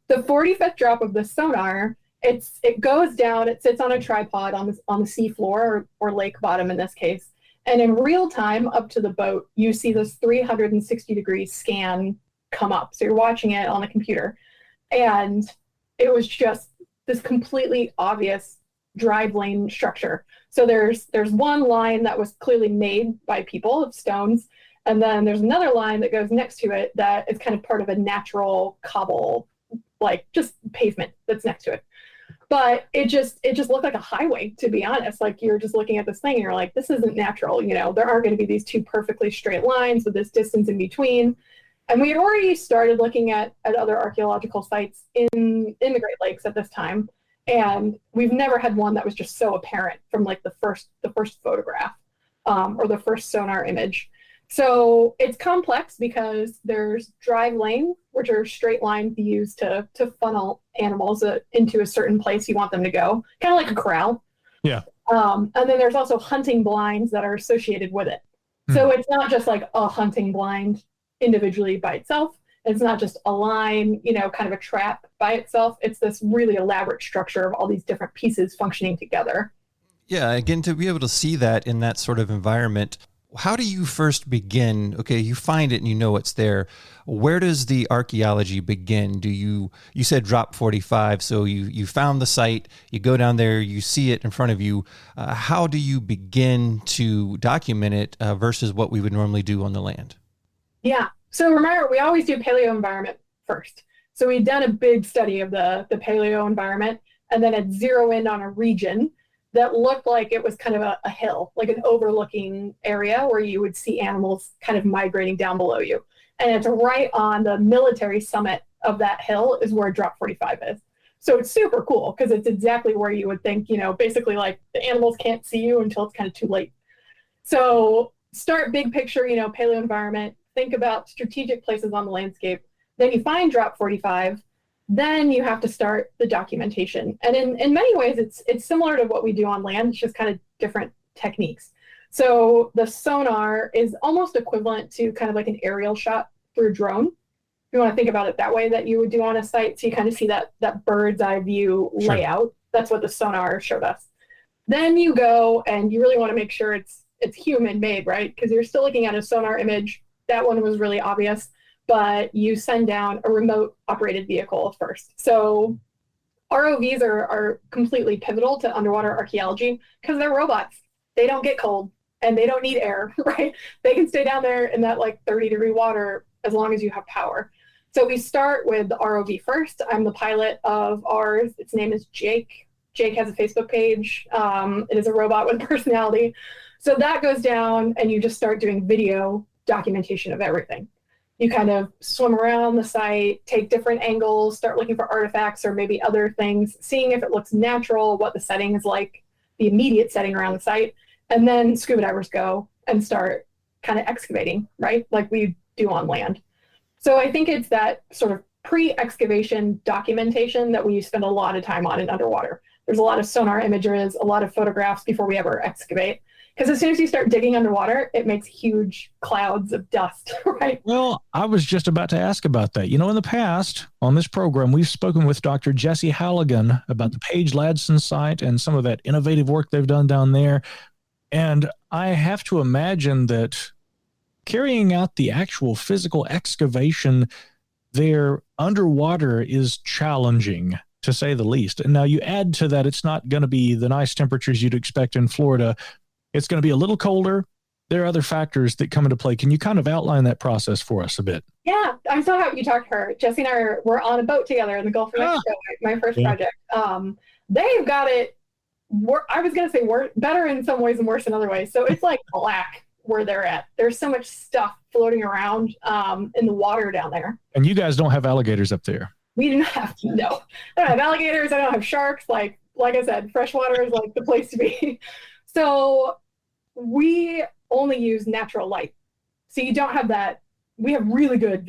[SPEAKER 5] the 45th drop of the sonar, it goes down, it sits on a tripod on the sea floor or lake bottom in this case. And in real time, up to the boat, you see this 360-degree scan come up. So you're watching it on the computer. And it was just this completely obvious drive lane structure. So there's one line that was clearly made by people of stones. And then there's another line that goes next to it that is kind of part of a natural cobble, like just pavement that's next to it. But it just looked like a highway, to be honest. Like you're just looking at this thing and you're like, this isn't natural. You know, there aren't going to be these two perfectly straight lines with this distance in between. And we had already started looking at other archaeological sites in the Great Lakes at this time. And we've never had one that was just so apparent from like the first photograph or the first sonar image. So it's complex because there's drive lanes, which are straight lines used to funnel animals into a certain place you want them to go, kind of like a corral.
[SPEAKER 2] Yeah.
[SPEAKER 5] And then there's also hunting blinds that are associated with it. So it's not just like a hunting blind individually by itself. It's not just a line, you know, kind of a trap by itself. It's this really elaborate structure of all these different pieces functioning together.
[SPEAKER 4] Yeah, again, to be able to see that in that sort of environment, how do you first begin? Okay, you find it and you know it's there. Where does the archaeology begin? You said drop 45, so you found the site, you go down there, you see it in front of you. How do you begin to document it versus what we would normally do on the land?
[SPEAKER 5] Yeah, so remember, we always do paleo environment first. So we'd done a big study of the paleo environment and then had zero in on a region that looked like it was kind of a hill, like an overlooking area where you would see animals kind of migrating down below you. And it's right on the military summit of that hill is where drop 45 is. So it's super cool because it's exactly where you would think, you know, basically like the animals can't see you until it's kind of too late. So start big picture, you know, paleo environment, think about strategic places on the landscape. Then you find drop 45. Then you have to start the documentation. And in many ways, it's similar to what we do on land. It's just kind of different techniques. So the sonar is almost equivalent to kind of like an aerial shot through drone. If you want to think about it that way, that you would do on a site. So you kind of see that bird's eye view layout. Sure. That's what the sonar showed us. Then you go and you really want to make sure it's human made, right? Because you're still looking at a sonar image. That one was really obvious. But you send down a remote operated vehicle first. So ROVs are completely pivotal to underwater archaeology because they're robots. They don't get cold and they don't need air, right? They can stay down there in that like 30-degree water as long as you have power. So we start with the ROV first. I'm the pilot of ours. Its name is Jake. Jake has a Facebook page. It is a robot with personality. So that goes down and you just start doing video documentation of everything. You kind of swim around the site, take different angles, start looking for artifacts or maybe other things, seeing if it looks natural, what the setting is like, the immediate setting around the site, and then scuba divers go and start kind of excavating, right? Like we do on land. So I think it's that sort of pre-excavation documentation that we spend a lot of time on in underwater. There's a lot of sonar images, a lot of photographs before we ever excavate. Because as soon as you start digging underwater, it makes huge clouds of dust, right?
[SPEAKER 2] Well, I was just about to ask about that. You know, in the past on this program, we've spoken with Dr. Jesse Halligan about the Paige Ladson site and some of that innovative work they've done down there. And I have to imagine that carrying out the actual physical excavation there underwater is challenging, to say the least. And now you add to that, it's not going to be the nice temperatures you'd expect in Florida. It's going to be a little colder. There are other factors that come into play. Can you kind of outline that process for us a bit?
[SPEAKER 5] Yeah, I'm so happy you talked to her. Jesse and I were on a boat together in the Gulf of Mexico, my first project. They've got it, I was going to say better in some ways and worse in other ways. So it's like black where they're at. There's so much stuff floating around in the water down there.
[SPEAKER 2] And you guys don't have alligators up there.
[SPEAKER 5] We do not have, no. I don't have alligators. I don't have sharks. Like I said, freshwater is like the place to be. So we only use natural light. So you don't have that. We have really good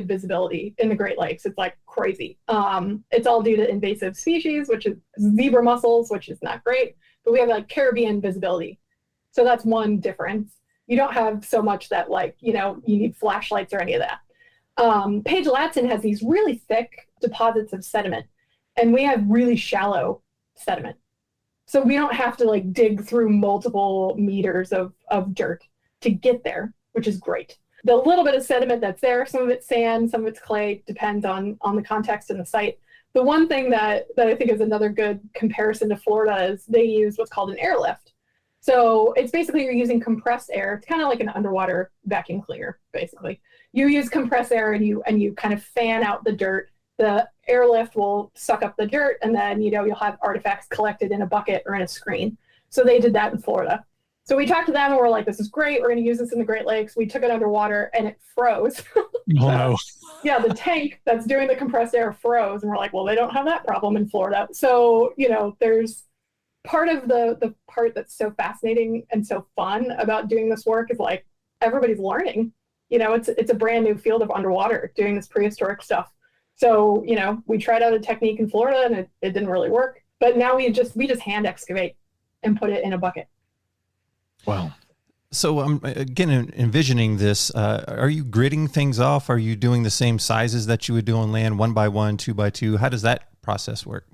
[SPEAKER 5] visibility in the Great Lakes. It's like crazy. It's all due to invasive species, which is zebra mussels, which is not great, but we have like Caribbean visibility. So that's one difference. You don't have so much that like, you know, you need flashlights or any of that. Paige Ladson has these really thick deposits of sediment, and we have really shallow sediment. So we don't have to like dig through multiple meters of dirt to get there, which is great. The little bit of sediment that's there, some of it's sand, some of it's clay, depends on the context and the site. The one thing that I think is another good comparison to Florida is they use what's called an airlift. So it's basically you're using compressed air. It's kind of like an underwater vacuum cleaner, basically. You use compressed air and you kind of fan out the dirt. The airlift will suck up the dirt, and then you'll have artifacts collected in a bucket or in a screen. So they did that in Florida. So we talked to them and we're like, this is great. We're going to use this in the Great Lakes. We took it underwater and it froze.
[SPEAKER 2] Oh, no.
[SPEAKER 5] Yeah, the tank that's doing the compressed air froze. And we're like, well, they don't have that problem in Florida. So, there's part of the part that's so fascinating and so fun about doing this work is like everybody's learning. It's a brand new field of underwater doing this prehistoric stuff. So, we tried out a technique in Florida and it didn't really work. But now we just hand excavate and put it in a bucket.
[SPEAKER 2] Wow.
[SPEAKER 4] So I'm again envisioning this. Are you gridding things off? Are you doing the same sizes that you would do on land, 1 by 1, 2 by 2? How does that process work?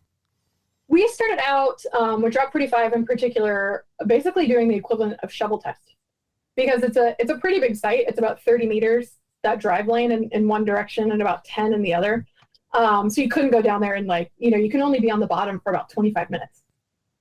[SPEAKER 5] We started out with Drop 45 in particular, basically doing the equivalent of shovel test, because it's a pretty big site. It's about 30 meters, that drive lane in one direction and about 10 in the other. So you couldn't go down there and you can only be on the bottom for about 25 minutes.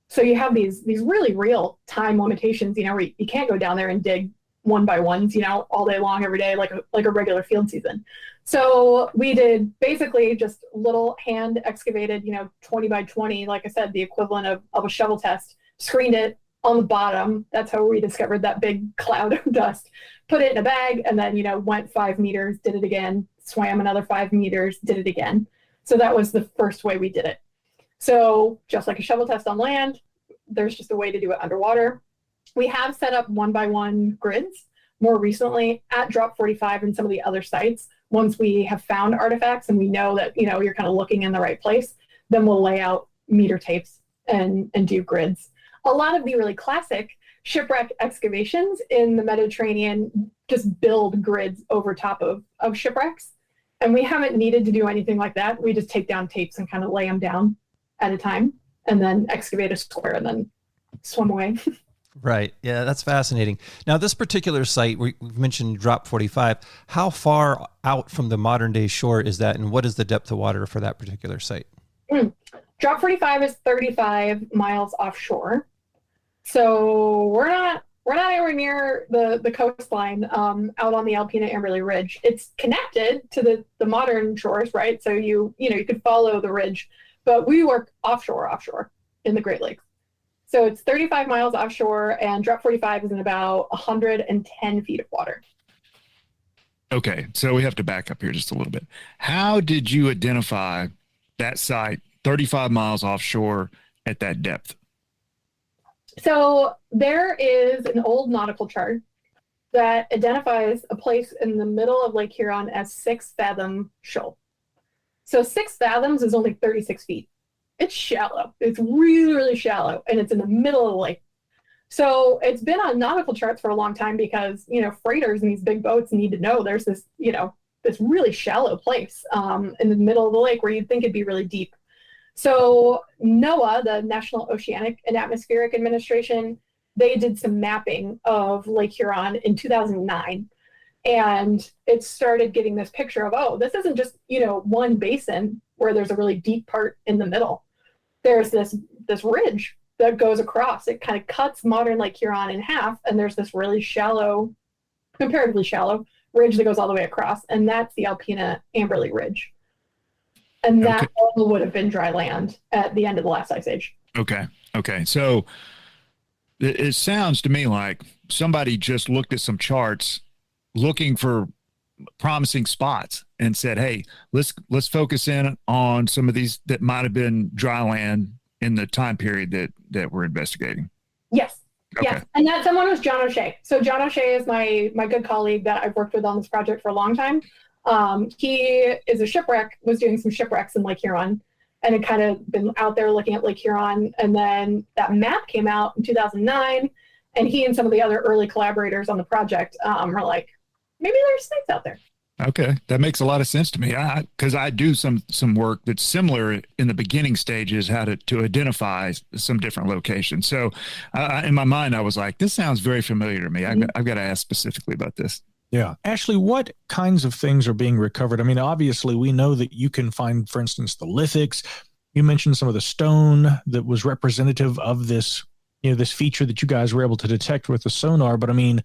[SPEAKER 5] So you have these really real time limitations, where you can't go down there and dig 1 by 1s, all day long, every day, like a regular field season. So we did basically just little hand excavated, 20 by 20, like I said, the equivalent of a shovel test, screened it on the bottom. That's how we discovered that big cloud of dust, put it in a bag, and then, went 5 meters, did it again, swam another 5 meters, did it again. So that was the first way we did it. So just like a shovel test on land, there's just a way to do it underwater. We have set up 1 by 1 grids more recently at Drop 45 and some of the other sites. Once we have found artifacts and we know that, you're kind of looking in the right place, then we'll lay out meter tapes and do grids. A lot of the really classic shipwreck excavations in the Mediterranean just build grids over top of shipwrecks. And we haven't needed to do anything like that. We just take down tapes and kind of lay them down at a time and then excavate a square and then swim away.
[SPEAKER 4] Right. Yeah, that's fascinating. Now, this particular site, we've mentioned Drop 45. How far out from the modern day shore is that, and what is the depth of water for that particular site?
[SPEAKER 5] Drop 45 is 35 miles offshore. So we're not anywhere near the coastline out on the Alpena Amberley Ridge. It's connected to the modern shores, right? So you could follow the ridge, but we work offshore in the Great Lakes. So it's 35 miles offshore, and Drop 45 is in about 110 feet of water.
[SPEAKER 3] Okay, so we have to back up here just a little bit. How did you identify that site 35 miles offshore at that depth?
[SPEAKER 5] So there is an old nautical chart that identifies a place in the middle of Lake Huron as 6 fathom shoal. So 6 fathoms is only 36 feet. It's shallow. It's really, really shallow, and it's in the middle of the lake. So it's been on nautical charts for a long time because, freighters and these big boats need to know there's this, this really shallow place in the middle of the lake where you'd think it'd be really deep. So NOAA, the National Oceanic and Atmospheric Administration, they did some mapping of Lake Huron in 2009. And it started getting this picture of, oh, this isn't just, one basin where there's a really deep part in the middle. There's this ridge that goes across. It kind of cuts modern Lake Huron in half, and there's this really shallow, comparatively shallow ridge that goes all the way across, and that's the Alpena Amberley Ridge. And that all would have been dry land at the end of the last ice age.
[SPEAKER 3] Okay. So it sounds to me like somebody just looked at some charts looking for promising spots and said, hey, let's focus in on some of these that might have been dry land in the time period that we're investigating.
[SPEAKER 5] Yes.
[SPEAKER 3] Okay.
[SPEAKER 5] Yes. And that someone was John O'Shea. So John O'Shea is my good colleague that I've worked with on this project for a long time. He is was doing some shipwrecks in Lake Huron, and had kind of been out there looking at Lake Huron. And then that map came out in 2009, and he and some of the other early collaborators on the project were like, maybe there's snakes out there.
[SPEAKER 3] Okay, that makes a lot of sense to me. Because I do some work that's similar in the beginning stages, how to identify some different locations. So in my mind, I was like, this sounds very familiar to me. I've got to ask specifically about this.
[SPEAKER 2] Yeah. Ashley, what kinds of things are being recovered? I mean, obviously, we know that you can find, for instance, the lithics. You mentioned some of the stone that was representative of this this feature that you guys were able to detect with the sonar. But I mean,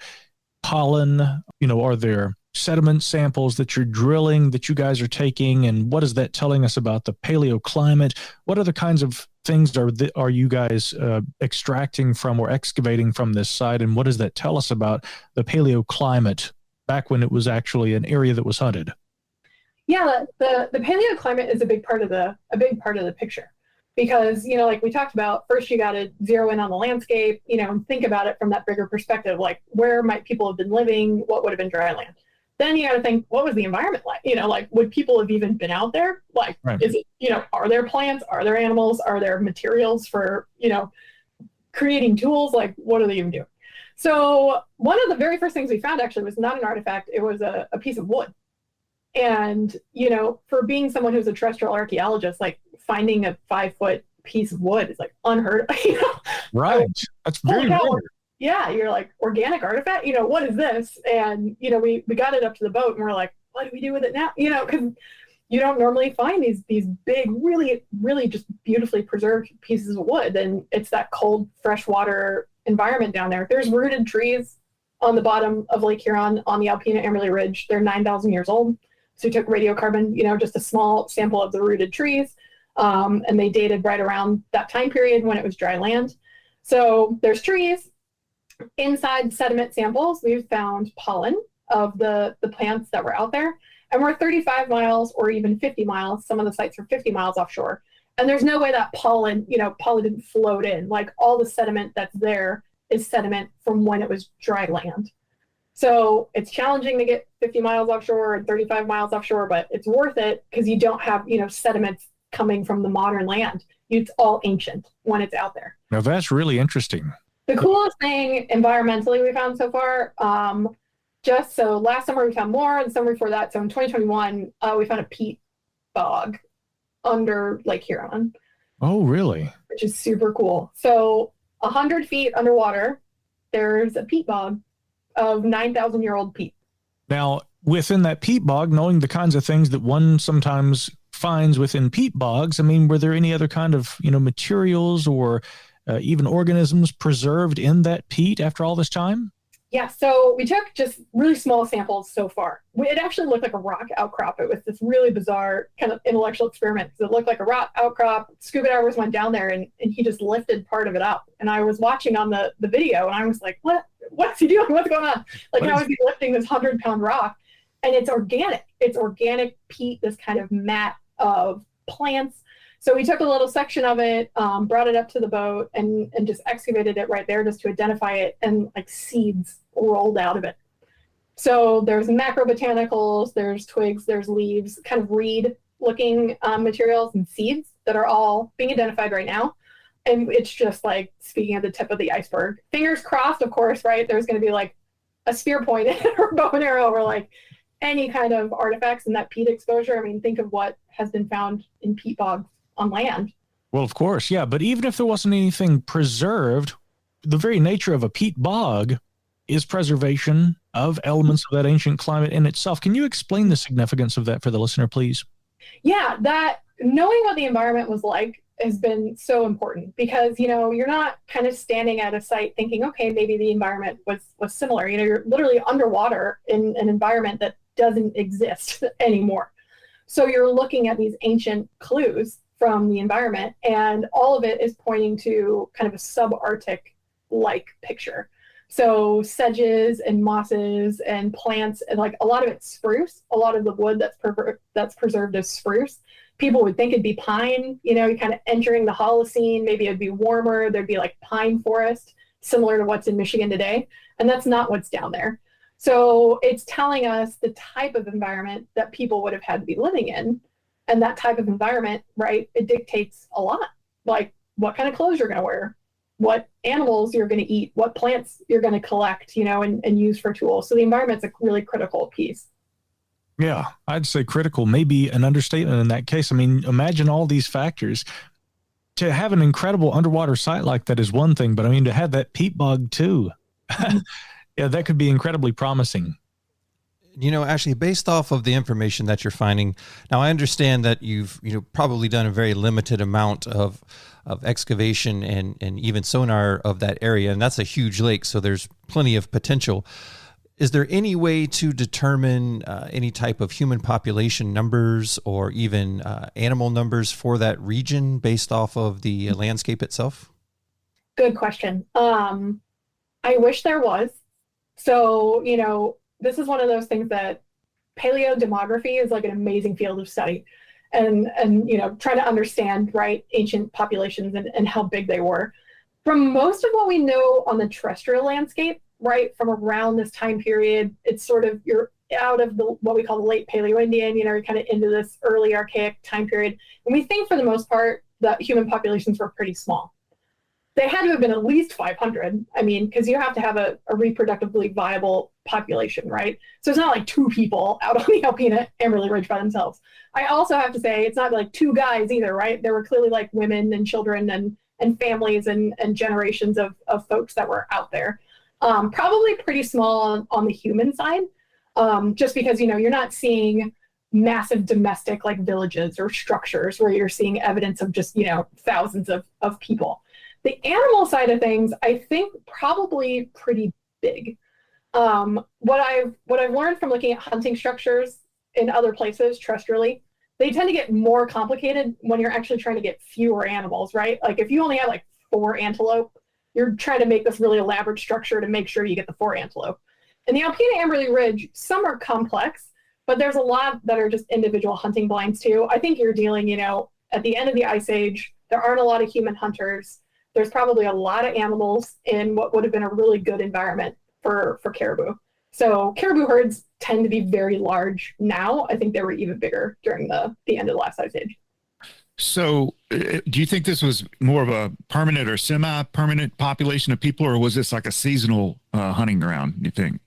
[SPEAKER 2] pollen, are there sediment samples that you're drilling that you guys are taking? And what is that telling us about the paleoclimate? What other kinds of things are you guys extracting from or excavating from this site? And what does that tell us about the paleoclimate back when it was actually an area that was hunted?
[SPEAKER 5] Yeah, the paleoclimate is a big part of the picture, because like we talked about, first you got to zero in on the landscape, and think about it from that bigger perspective, like where might people have been living, what would have been dry land. Then you got to think, what was the environment like? Like would people have even been out there? Like, right. Is it, are there plants? Are there animals? Are there materials for, creating tools? Like, what are they even doing? So one of the very first things we found actually was not an artifact. It was a piece of wood. And, for being someone who's a terrestrial archaeologist, like finding a 5-foot piece of wood is like unheard of.
[SPEAKER 2] Right. That's very rare.
[SPEAKER 5] Yeah, you're like, organic artifact? What is this? And, we got it up to the boat and we're like, what do we do with it now? Because you don't normally find these big, really, really just beautifully preserved pieces of wood. And it's that cold, freshwater environment down there. There's rooted trees on the bottom of Lake Huron on the Alpena Amberley Ridge. They're 9,000 years old. So we took radiocarbon, just a small sample of the rooted trees. And they dated right around that time period when it was dry land. So there's trees. Inside sediment samples, we've found pollen of the plants that were out there. And we're 35 miles or even 50 miles. Some of the sites are 50 miles offshore. And there's no way that pollen didn't float in. Like all the sediment that's there is sediment from when it was dry land. So it's challenging to get 50 miles offshore and 35 miles offshore, but it's worth it because you don't have, sediments coming from the modern land. It's all ancient when it's out there.
[SPEAKER 2] Now that's really interesting.
[SPEAKER 5] The coolest thing environmentally we found so far, so last summer we found more, and the summer before that, so in 2021, we found a peat bog under Lake Huron.
[SPEAKER 2] Oh, really?
[SPEAKER 5] Which is super cool. So 100 feet underwater, there's a peat bog of 9,000-year-old peat.
[SPEAKER 2] Now, within that peat bog, knowing the kinds of things that one sometimes finds within peat bogs, I mean, were there any other kind of, materials or even organisms preserved in that peat after all this time?
[SPEAKER 5] Yeah, so we took just really small samples so far. It actually looked like a rock outcrop. It was this really bizarre kind of intellectual experiment because it looked like a rock outcrop. Scuba divers went down there and he just lifted part of it up. And I was watching on the video and I was like, what's he doing? What's going on? Like, how is he lifting this 100-pound rock? And it's organic. It's organic peat, this kind of mat of plants. So we took a little section of it, brought it up to the boat and just excavated it right there just to identify it, and like seeds rolled out of it. So there's macrobotanicals, there's twigs, there's leaves, kind of reed looking materials and seeds that are all being identified right now. And it's just like speaking of the tip of the iceberg. Fingers crossed, of course, right? There's going to be like a spear point or bow and arrow or like any kind of artifacts in that peat exposure. I mean, think of what has been found in peat bogs on land.
[SPEAKER 2] Well, of course, yeah. But even if there wasn't anything preserved, the very nature of a peat bog is preservation of elements of that ancient climate in itself. Can you explain the significance of that for the listener, please?
[SPEAKER 5] Yeah, that knowing what the environment was like has been so important because, you're not kind of standing at a site thinking, okay, maybe the environment was similar. You're literally underwater in an environment that doesn't exist anymore. So you're looking at these ancient clues from the environment, and all of it is pointing to kind of a subarctic-like picture. So sedges and mosses and plants, and like a lot of it's spruce. A lot of the wood that's preserved is spruce. People would think it'd be pine, you're kind of entering the Holocene. Maybe it'd be warmer. There'd be like pine forest, similar to what's in Michigan today. And that's not what's down there. So it's telling us the type of environment that people would have had to be living in. And that type of environment, right, it dictates a lot. Like what kind of clothes you're going to wear, what animals you're going to eat, what plants you're going to collect, and use for tools. So the environment's a really critical piece.
[SPEAKER 2] Yeah, I'd say critical, maybe an understatement in that case. I mean, imagine all these factors. To have an incredible underwater site like that is one thing, but I mean, to have that peat bog too, yeah, that could be incredibly promising.
[SPEAKER 4] Actually, based off of the information that you're finding, now I understand that you've probably done a very limited amount of excavation and even sonar of that area, and that's a huge lake, so there's plenty of potential. Is there any way to determine any type of human population numbers or even animal numbers for that region based off of the landscape itself?
[SPEAKER 5] Good question. I wish there was. So, this is one of those things that paleodemography is like an amazing field of study. And trying to understand, right, ancient populations and how big they were. From most of what we know on the terrestrial landscape, right, from around this time period, it's sort of, you're out of what we call the late Paleo-Indian, you're kind of into this early archaic time period. And we think for the most part that human populations were pretty small. They had to have been at least 500. I mean, because you have to have a reproductively viable population, right? So it's not like two people out on the Alpena Amberley Ridge by themselves. I also have to say it's not like two guys either, right? There were clearly like women and children and families and generations of folks that were out there. Probably pretty small on the human side, just because, you're not seeing massive domestic like villages or structures where you're seeing evidence of just, thousands of people. The animal side of things, I think probably pretty big. What I've learned from looking at hunting structures in other places terrestrially, they tend to get more complicated when you're actually trying to get fewer animals, right? Like if you only have like 4 antelope, you're trying to make this really elaborate structure to make sure you get the 4 antelope. In the Alpena Amberley Ridge, some are complex, but there's a lot that are just individual hunting blinds too. I think you're dealing, at the end of the Ice Age, there aren't a lot of human hunters. There's probably a lot of animals in what would have been a really good environment for caribou. So caribou herds tend to be very large now. I think they were even bigger during the end of the last Ice Age.
[SPEAKER 3] So do you think this was more of a permanent or semi-permanent population of people, or was this like a seasonal hunting ground, you think?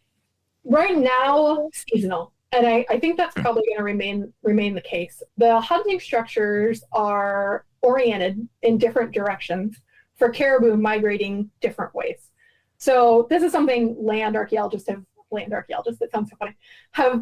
[SPEAKER 5] Right now, seasonal. And I think that's probably going to remain the case. The hunting structures are oriented in different directions for caribou migrating different ways. So this is something land archaeologists, that sounds so funny,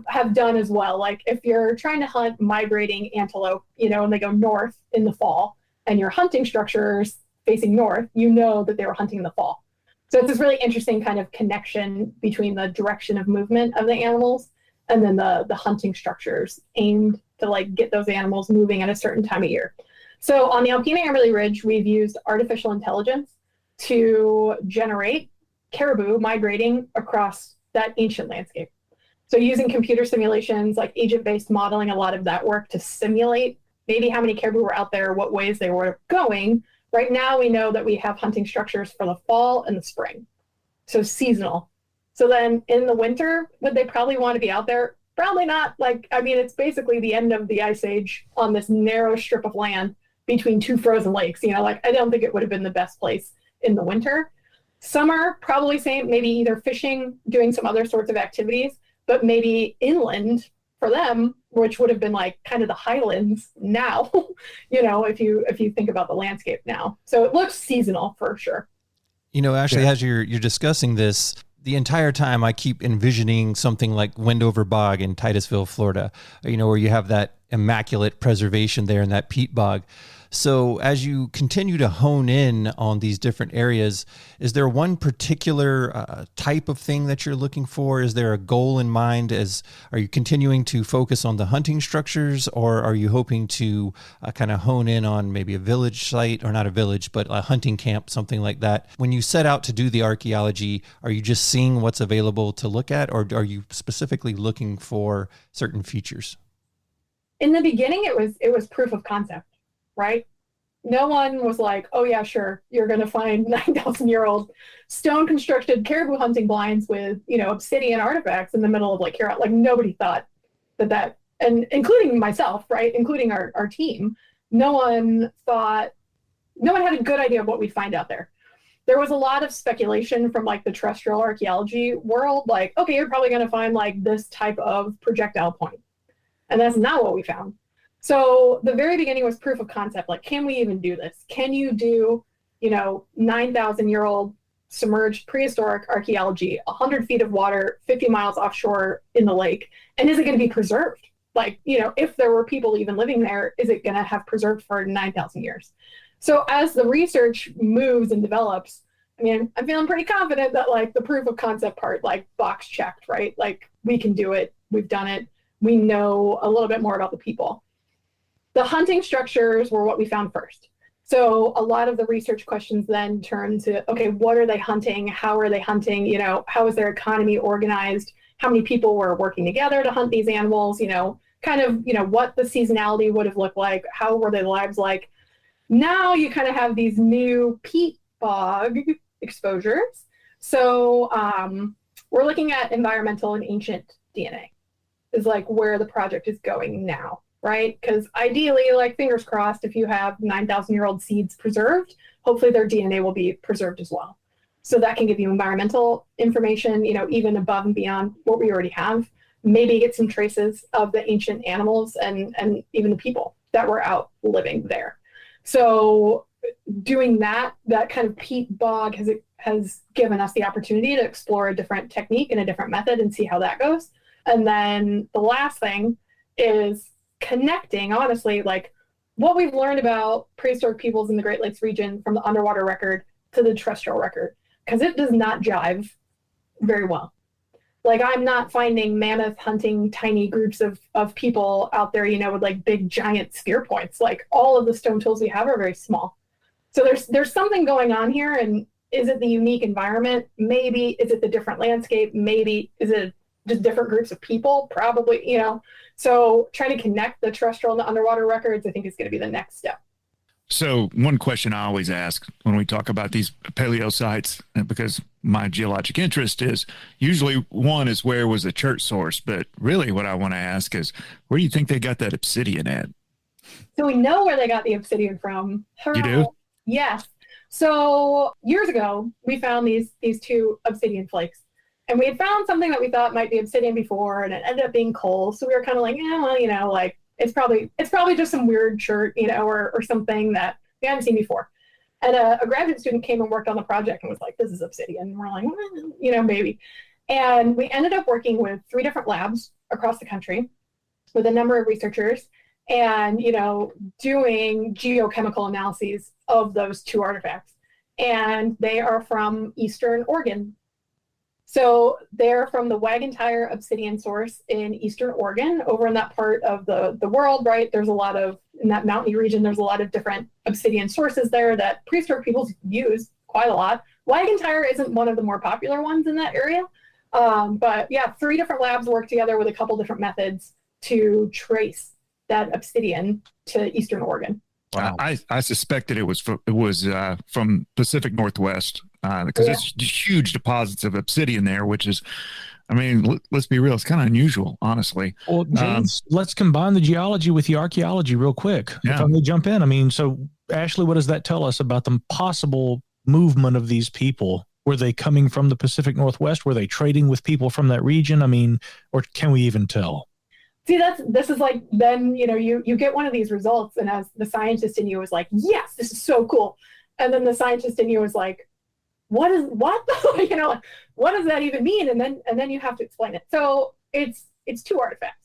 [SPEAKER 5] have done as well. Like if you're trying to hunt migrating antelope, and they go north in the fall and your hunting structures facing north, that they were hunting in the fall. So it's this really interesting kind of connection between the direction of movement of the animals and then the hunting structures aimed to like get those animals moving at a certain time of year. So on the Alpena Amberley Ridge, we've used artificial intelligence to generate caribou migrating across that ancient landscape. So using computer simulations, like agent-based modeling, a lot of that work to simulate maybe how many caribou were out there, what ways they were going. Right now, we know that we have hunting structures for the fall and the spring. So seasonal. So then in the winter, would they probably want to be out there? Probably not. It's basically the end of the Ice Age on this narrow strip of land between 2 frozen lakes. I don't think it would have been the best place in the winter. Summer, probably same, maybe either fishing, doing some other sorts of activities, but maybe inland for them, which would have been like kind of the highlands now, if you think about the landscape now. So it looks seasonal for sure.
[SPEAKER 4] Actually, as you're discussing this, the entire time I keep envisioning something like Wendover Bog in Titusville, Florida, where you have that immaculate preservation there in that peat bog. So as you continue to hone in on these different areas, is there one particular type of thing that you're looking for? Is there a goal in mind? Are you continuing to focus on the hunting structures, or are you hoping to kind of hone in on maybe a village site, or not a village, but a hunting camp, something like that? When you set out to do the archaeology, are you just seeing what's available to look at, or are you specifically looking for certain features?
[SPEAKER 5] In the beginning, it was proof of concept. Right? No one was like, oh yeah, sure, you're going to find 9,000-year-old stone constructed caribou hunting blinds with, obsidian artifacts in the middle of Lake Huron. Like nobody thought that, and including myself, right? Including our team, no one had a good idea of what we'd find out there. There was a lot of speculation from like the terrestrial archaeology world, like, okay, you're probably going to find like this type of projectile point. And that's not what we found. So the very beginning was proof of concept. Like, can we even do this? Can you do, 9,000-year-old submerged prehistoric archaeology, 100 feet of water, 50 miles offshore in the lake? And is it going to be preserved? Like, if there were people even living there, is it going to have preserved for 9,000 years? So as the research moves and develops, I mean, I'm feeling pretty confident that like the proof of concept part, like box checked, right? Like we can do it. We've done it. We know a little bit more about the people. The hunting structures were what we found first. So a lot of the research questions then turn to, okay, what are they hunting? How are they hunting? How is their economy organized? How many people were working together to hunt these animals? Kind of, what the seasonality would have looked like. How were their lives like? Now you kind of have these new peat bog exposures. So we're looking at environmental and ancient DNA is like where the project is going now, right? Because ideally, like fingers crossed, if you have 9,000-year-old seeds preserved, hopefully their DNA will be preserved as well. So that can give you environmental information, even above and beyond what we already have. Maybe get some traces of the ancient animals and even the people that were out living there. So doing that kind of peat bog has given us the opportunity to explore a different technique and a different method and see how that goes. And then the last thing is connecting, honestly, like what we've learned about prehistoric peoples in the Great Lakes region from the underwater record to the terrestrial record, because it does not jive very well. Like I'm not finding mammoth hunting tiny groups of people out there, with like big giant spear points. Like all of the stone tools we have are very small. So there's something going on here. And is it the unique environment? Maybe. Is it the different landscape? Maybe. Is it just different groups of people? Probably, So trying to connect the terrestrial and the underwater records, I think is going to be the next step.
[SPEAKER 3] So one question I always ask when we talk about these paleo sites, because my geologic interest is usually one is where was the church source, but really what I want to ask is where do you think they got that obsidian at?
[SPEAKER 5] So we know where they got the obsidian from.
[SPEAKER 3] You do?
[SPEAKER 5] Yes. So years ago, we found these two obsidian flakes. And we had found something that we thought might be obsidian before, and it ended up being coal. So we were kind of like, like it's probably just some weird chert, or something that we hadn't seen before. And a graduate student came and worked on the project and was like, this is obsidian. And we're like, maybe. And we ended up working with 3 different labs across the country with a number of researchers and, doing geochemical analyses of those 2 artifacts. And they are from Eastern Oregon. So they're from the Wagon Tire obsidian source in Eastern Oregon, over in that part of the world, right? There's a lot of, in that mountainy region, there's a lot of different obsidian sources there that prehistoric peoples use quite a lot. Wagon Tire isn't one of the more popular ones in that area. But yeah, 3 different labs work together with a couple different methods to trace that obsidian to Eastern Oregon.
[SPEAKER 3] Wow. I suspected it was from Pacific Northwest because it's huge deposits of obsidian there, which is, I mean, let's be real, it's kind of unusual, honestly.
[SPEAKER 2] Well, James, let's combine the geology with the archaeology real quick.
[SPEAKER 3] Yeah.
[SPEAKER 2] If I may jump in. I mean, so Ashley, what does that tell us about the possible movement of these people? Were they coming from the Pacific Northwest? Were they trading with people from that region? I mean, or can we even tell?
[SPEAKER 5] See, this is like, then, you get one of these results, and as the scientist in you is like, yes, this is so cool. And then the scientist in you is like, what? What does that even mean? And then you have to explain it. So it's 2 artifacts.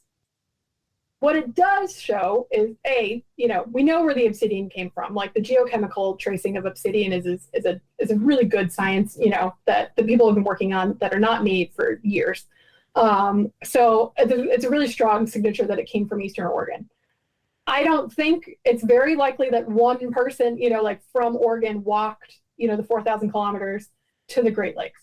[SPEAKER 5] What it does show is we know where the obsidian came from. Like the geochemical tracing of obsidian is a really good science, that the people have been working on that are not me for years. So it's a really strong signature that it came from Eastern Oregon. I don't think it's very likely that one person, like from Oregon walked, the 4,000 kilometers to the Great Lakes.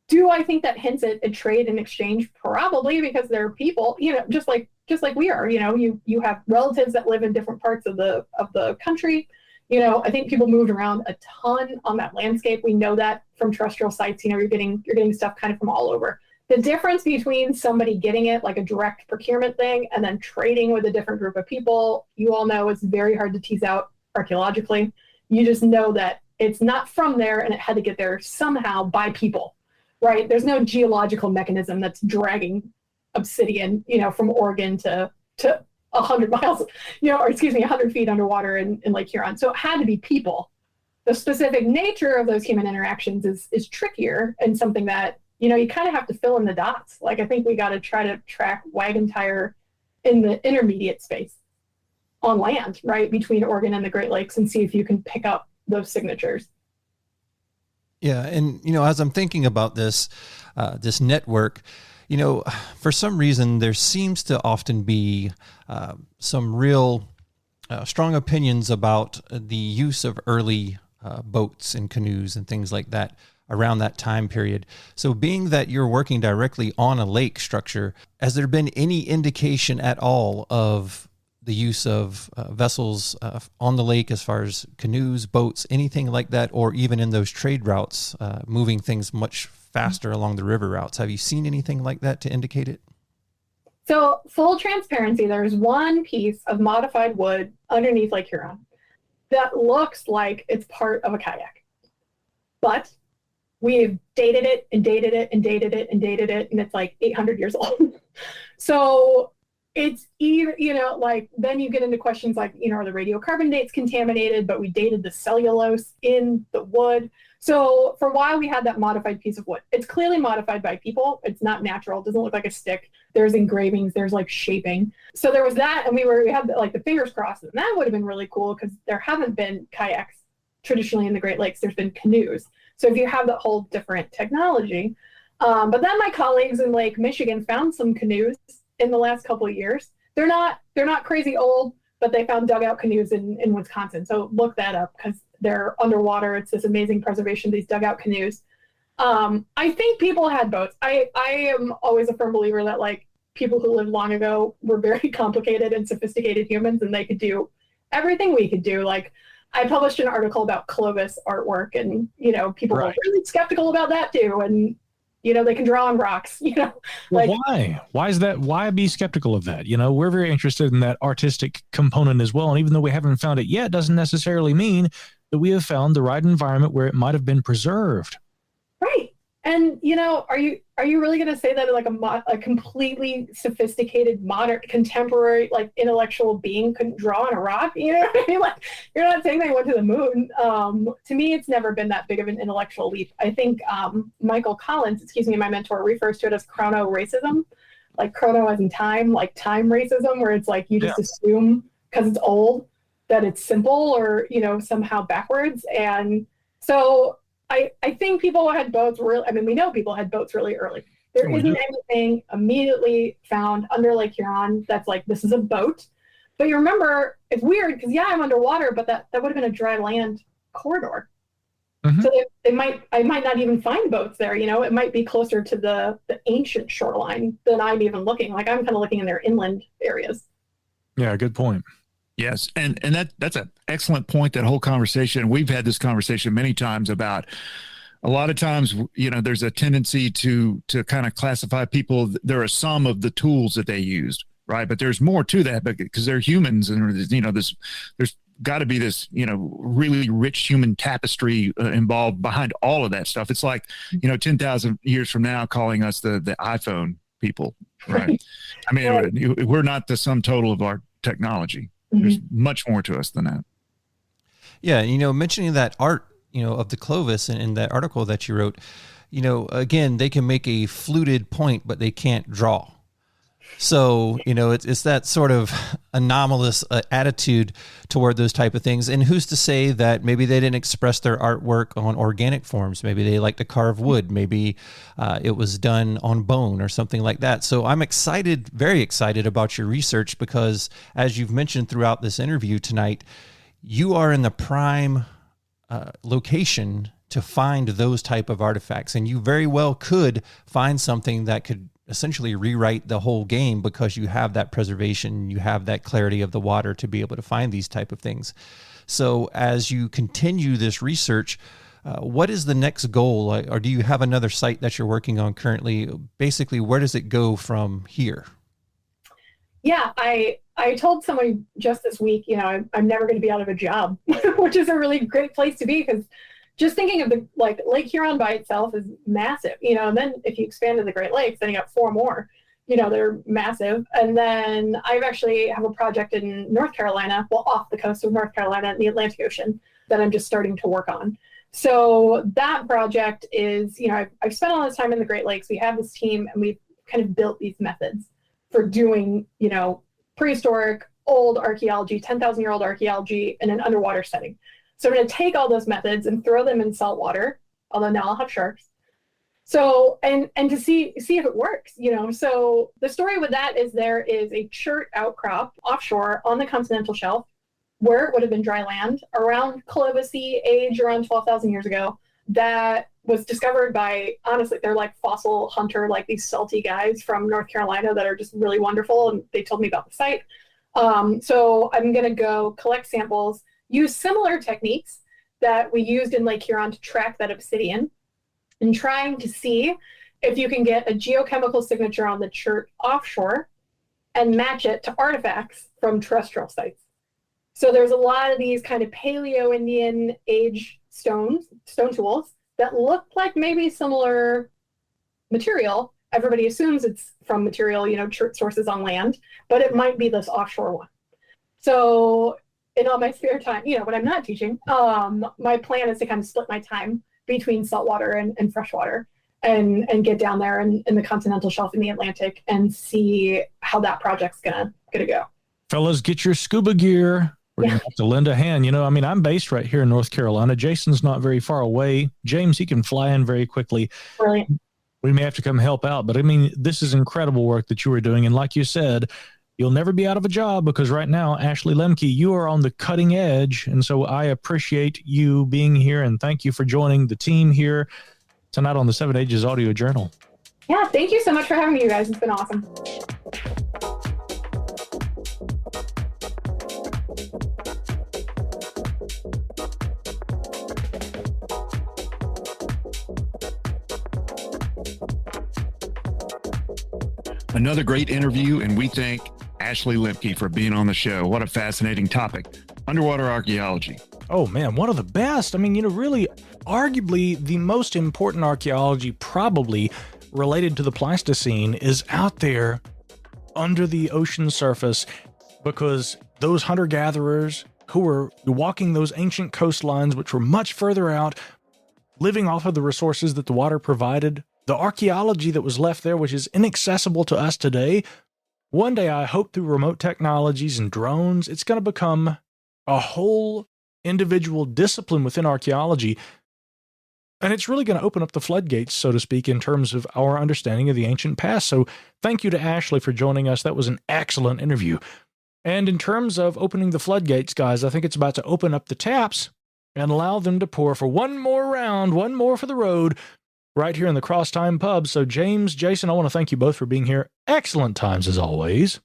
[SPEAKER 5] Do I think that hints at a trade and exchange? Probably, because they're people, just like we are, you have relatives that live in different parts of the country. I think people moved around a ton on that landscape. We know that from terrestrial sites, you're getting stuff kind of from all over. The difference between somebody getting it like a direct procurement thing and then trading with a different group of people, you all know it's very hard to tease out archaeologically. You just know that it's not from there and it had to get there somehow by people, right? There's no geological mechanism that's dragging obsidian, from Oregon to 100 miles, 100 feet underwater in Lake Huron. So it had to be people The specific nature of those human interactions is trickier and something that, you kind of have to fill in the dots. Like, I think we got to try to track wagon tire in the intermediate space on land, right, between Oregon and the Great Lakes, and see if you can pick up those signatures.
[SPEAKER 4] Yeah. And, as I'm thinking about this network, for some reason, there seems to often be some real strong opinions about the use of early boats and canoes and things like that around that time period. So being that you're working directly on a lake structure, has there been any indication at all of the use of vessels on the lake as far as canoes, boats, anything like that, or even in those trade routes, moving things much faster along the river routes? Have you seen anything like that to indicate it?
[SPEAKER 5] So, full transparency, there's one piece of modified wood underneath Lake Huron that looks like it's part of a kayak. But we've dated it and dated it and dated it and dated it, and it's like 800 years old. So it's either, then you get into questions like, are the radiocarbon dates contaminated, but we dated the cellulose in the wood. So for a while we had that modified piece of wood. It's clearly modified by people. It's not natural. It doesn't look like a stick. There's engravings. There's like shaping. So there was that, and we had like the fingers crossed, and that would have been really cool because there haven't been kayaks traditionally in the Great Lakes. There's been canoes. So if you have that whole different technology, but then my colleagues in Lake Michigan found some canoes in the last couple of years. They're not crazy old, but they found dugout canoes in Wisconsin. So look that up because they're underwater. It's this amazing preservation of these dugout canoes. I think people had boats. I am always a firm believer that like people who lived long ago were very complicated and sophisticated humans, and they could do everything we could do. Like, I published an article about Clovis artwork, and people were really skeptical about that too. And they can draw on rocks.
[SPEAKER 2] Well, why? Why is that? Why be skeptical of that? We're very interested in that artistic component as well. And even though we haven't found it yet, doesn't necessarily mean that we have found the right environment where it might have been preserved.
[SPEAKER 5] Right. And are you really going to say that like a completely sophisticated, modern, contemporary, like intellectual being couldn't draw on a rock? You know what I mean? Like, you're not saying they went to the moon. To me, it's never been that big of an intellectual leap. I think Michael Collins, my mentor, refers to it as chrono racism, like chrono as in time, like time racism, where it's like you just assume because it's old that it's simple or somehow backwards. And so I think people had boats we know people had boats really early. There isn't anything immediately found under Lake Huron that's like, this is a boat. But you remember, it's weird because I'm underwater, but that would have been a dry land corridor. Mm-hmm. So I might not even find boats there. It might be closer to the ancient shoreline than I'm even looking. Like, I'm kind of looking in their inland areas.
[SPEAKER 2] Yeah, good point.
[SPEAKER 3] Yes. And that's an excellent point, that whole conversation. We've had this conversation many times about a lot of times, there's a tendency to kind of classify people. There are some of the tools that they used, right? But there's more to that because they're humans, and there's got to be this, really rich human tapestry involved behind all of that stuff. It's like, 10,000 years from now calling us the iPhone people, right? I mean, we're not the sum total of our technology. There's much more to us than that.
[SPEAKER 4] Yeah. Mentioning that art, of the Clovis in that article that you wrote, again, they can make a fluted point, but they can't draw. So, it's that sort of anomalous attitude toward those type of things. And who's to say that maybe they didn't express their artwork on organic forms? Maybe they like to carve wood. Maybe it was done on bone or something like that. So I'm very excited about your research because, as you've mentioned throughout this interview tonight, you are in the prime location to find those type of artifacts. And you very well could find something that could essentially rewrite the whole game because you have that preservation, you have that clarity of the water to be able to find these type of things. So as you continue this research, what is the next goal? Or do you have another site that you're working on currently? Basically, where does it go from here?
[SPEAKER 5] Yeah, I told someone just this week, I'm never going to be out of a job, which is a really great place to be because just thinking of Lake Huron by itself is massive, and then if you expand to the Great Lakes, then you got 4 more, they're massive. And then I've actually have a project in North Carolina, off the coast of North Carolina in the Atlantic Ocean, that I'm just starting to work on. So that project is, I've spent all this time in the Great Lakes. We have this team, and we've kind of built these methods for doing, prehistoric, old archaeology, 10,000-year-old archaeology in an underwater setting. So I'm going to take all those methods and throw them in salt water, although now I'll have sharks. So, and to see if it works, So the story with that is there is a chert outcrop offshore on the continental shelf where it would have been dry land around Clovis-y age, around 12,000 years ago, that was discovered by, honestly, they're like fossil hunter, like these salty guys from North Carolina that are just really wonderful, and they told me about the site. So I'm going to go collect samples, use similar techniques that we used in Lake Huron to track that obsidian, and trying to see if you can get a geochemical signature on the chert offshore and match it to artifacts from terrestrial sites. So there's a lot of these kind of Paleo-Indian age stone tools that look like maybe similar material. Everybody assumes it's from material, chert sources on land, but it might be this offshore one. So in all my spare time, when I'm not teaching, my plan is to kind of split my time between saltwater and freshwater and get down there in the continental shelf in the Atlantic and see how that project's gonna go.
[SPEAKER 2] Fellas, get your scuba gear. We're going to have to lend a hand. I'm based right here in North Carolina. Jason's not very far away. James, he can fly in very quickly.
[SPEAKER 5] Brilliant.
[SPEAKER 2] We may have to come help out, but this is incredible work that you are doing. And like you said, you'll never be out of a job, because right now, Ashley Lemke, you are on the cutting edge. And so I appreciate you being here, and thank you for joining the team here tonight on the 7 Ages Audio Journal.
[SPEAKER 5] Yeah, thank you so much for having me, you guys. It's been awesome.
[SPEAKER 3] Another great interview, and we thank Ashley Lemke for being on the show. What a fascinating topic. Underwater archaeology.
[SPEAKER 2] Oh, man, one of the best. Really, arguably the most important archaeology probably related to the Pleistocene is out there under the ocean surface, because those hunter-gatherers who were walking those ancient coastlines, which were much further out, living off of the resources that the water provided, the archaeology that was left there, which is inaccessible to us today, one day I hope through remote technologies and drones, it's going to become a whole individual discipline within archaeology. And it's really going to open up the floodgates, so to speak, in terms of our understanding of the ancient past. So thank you to Ashley for joining us. That was an excellent interview. And in terms of opening the floodgates, guys, I think it's about to open up the taps and allow them to pour for one more round, one more for the road, right here in the Cross Time Pub. So James, Jason, I want to thank you both for being here. Excellent times as always.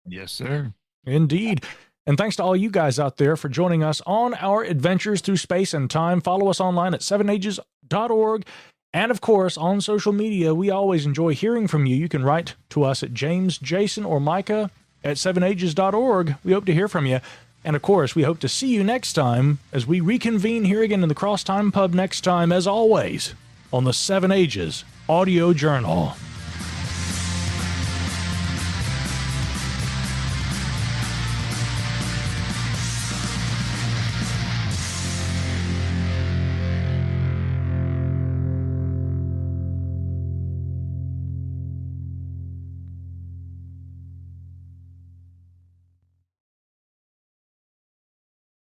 [SPEAKER 3] Yes, sir.
[SPEAKER 2] Indeed. And thanks to all you guys out there for joining us on our adventures through space and time. Follow us online at 7ages.org. And of course, on social media, we always enjoy hearing from you. You can write to us at James, Jason, or Micah at 7ages.org. We hope to hear from you. And of course, we hope to see you next time as we reconvene here again in the Cross Time Pub next time, as always, on the 7 Ages Audio Journal.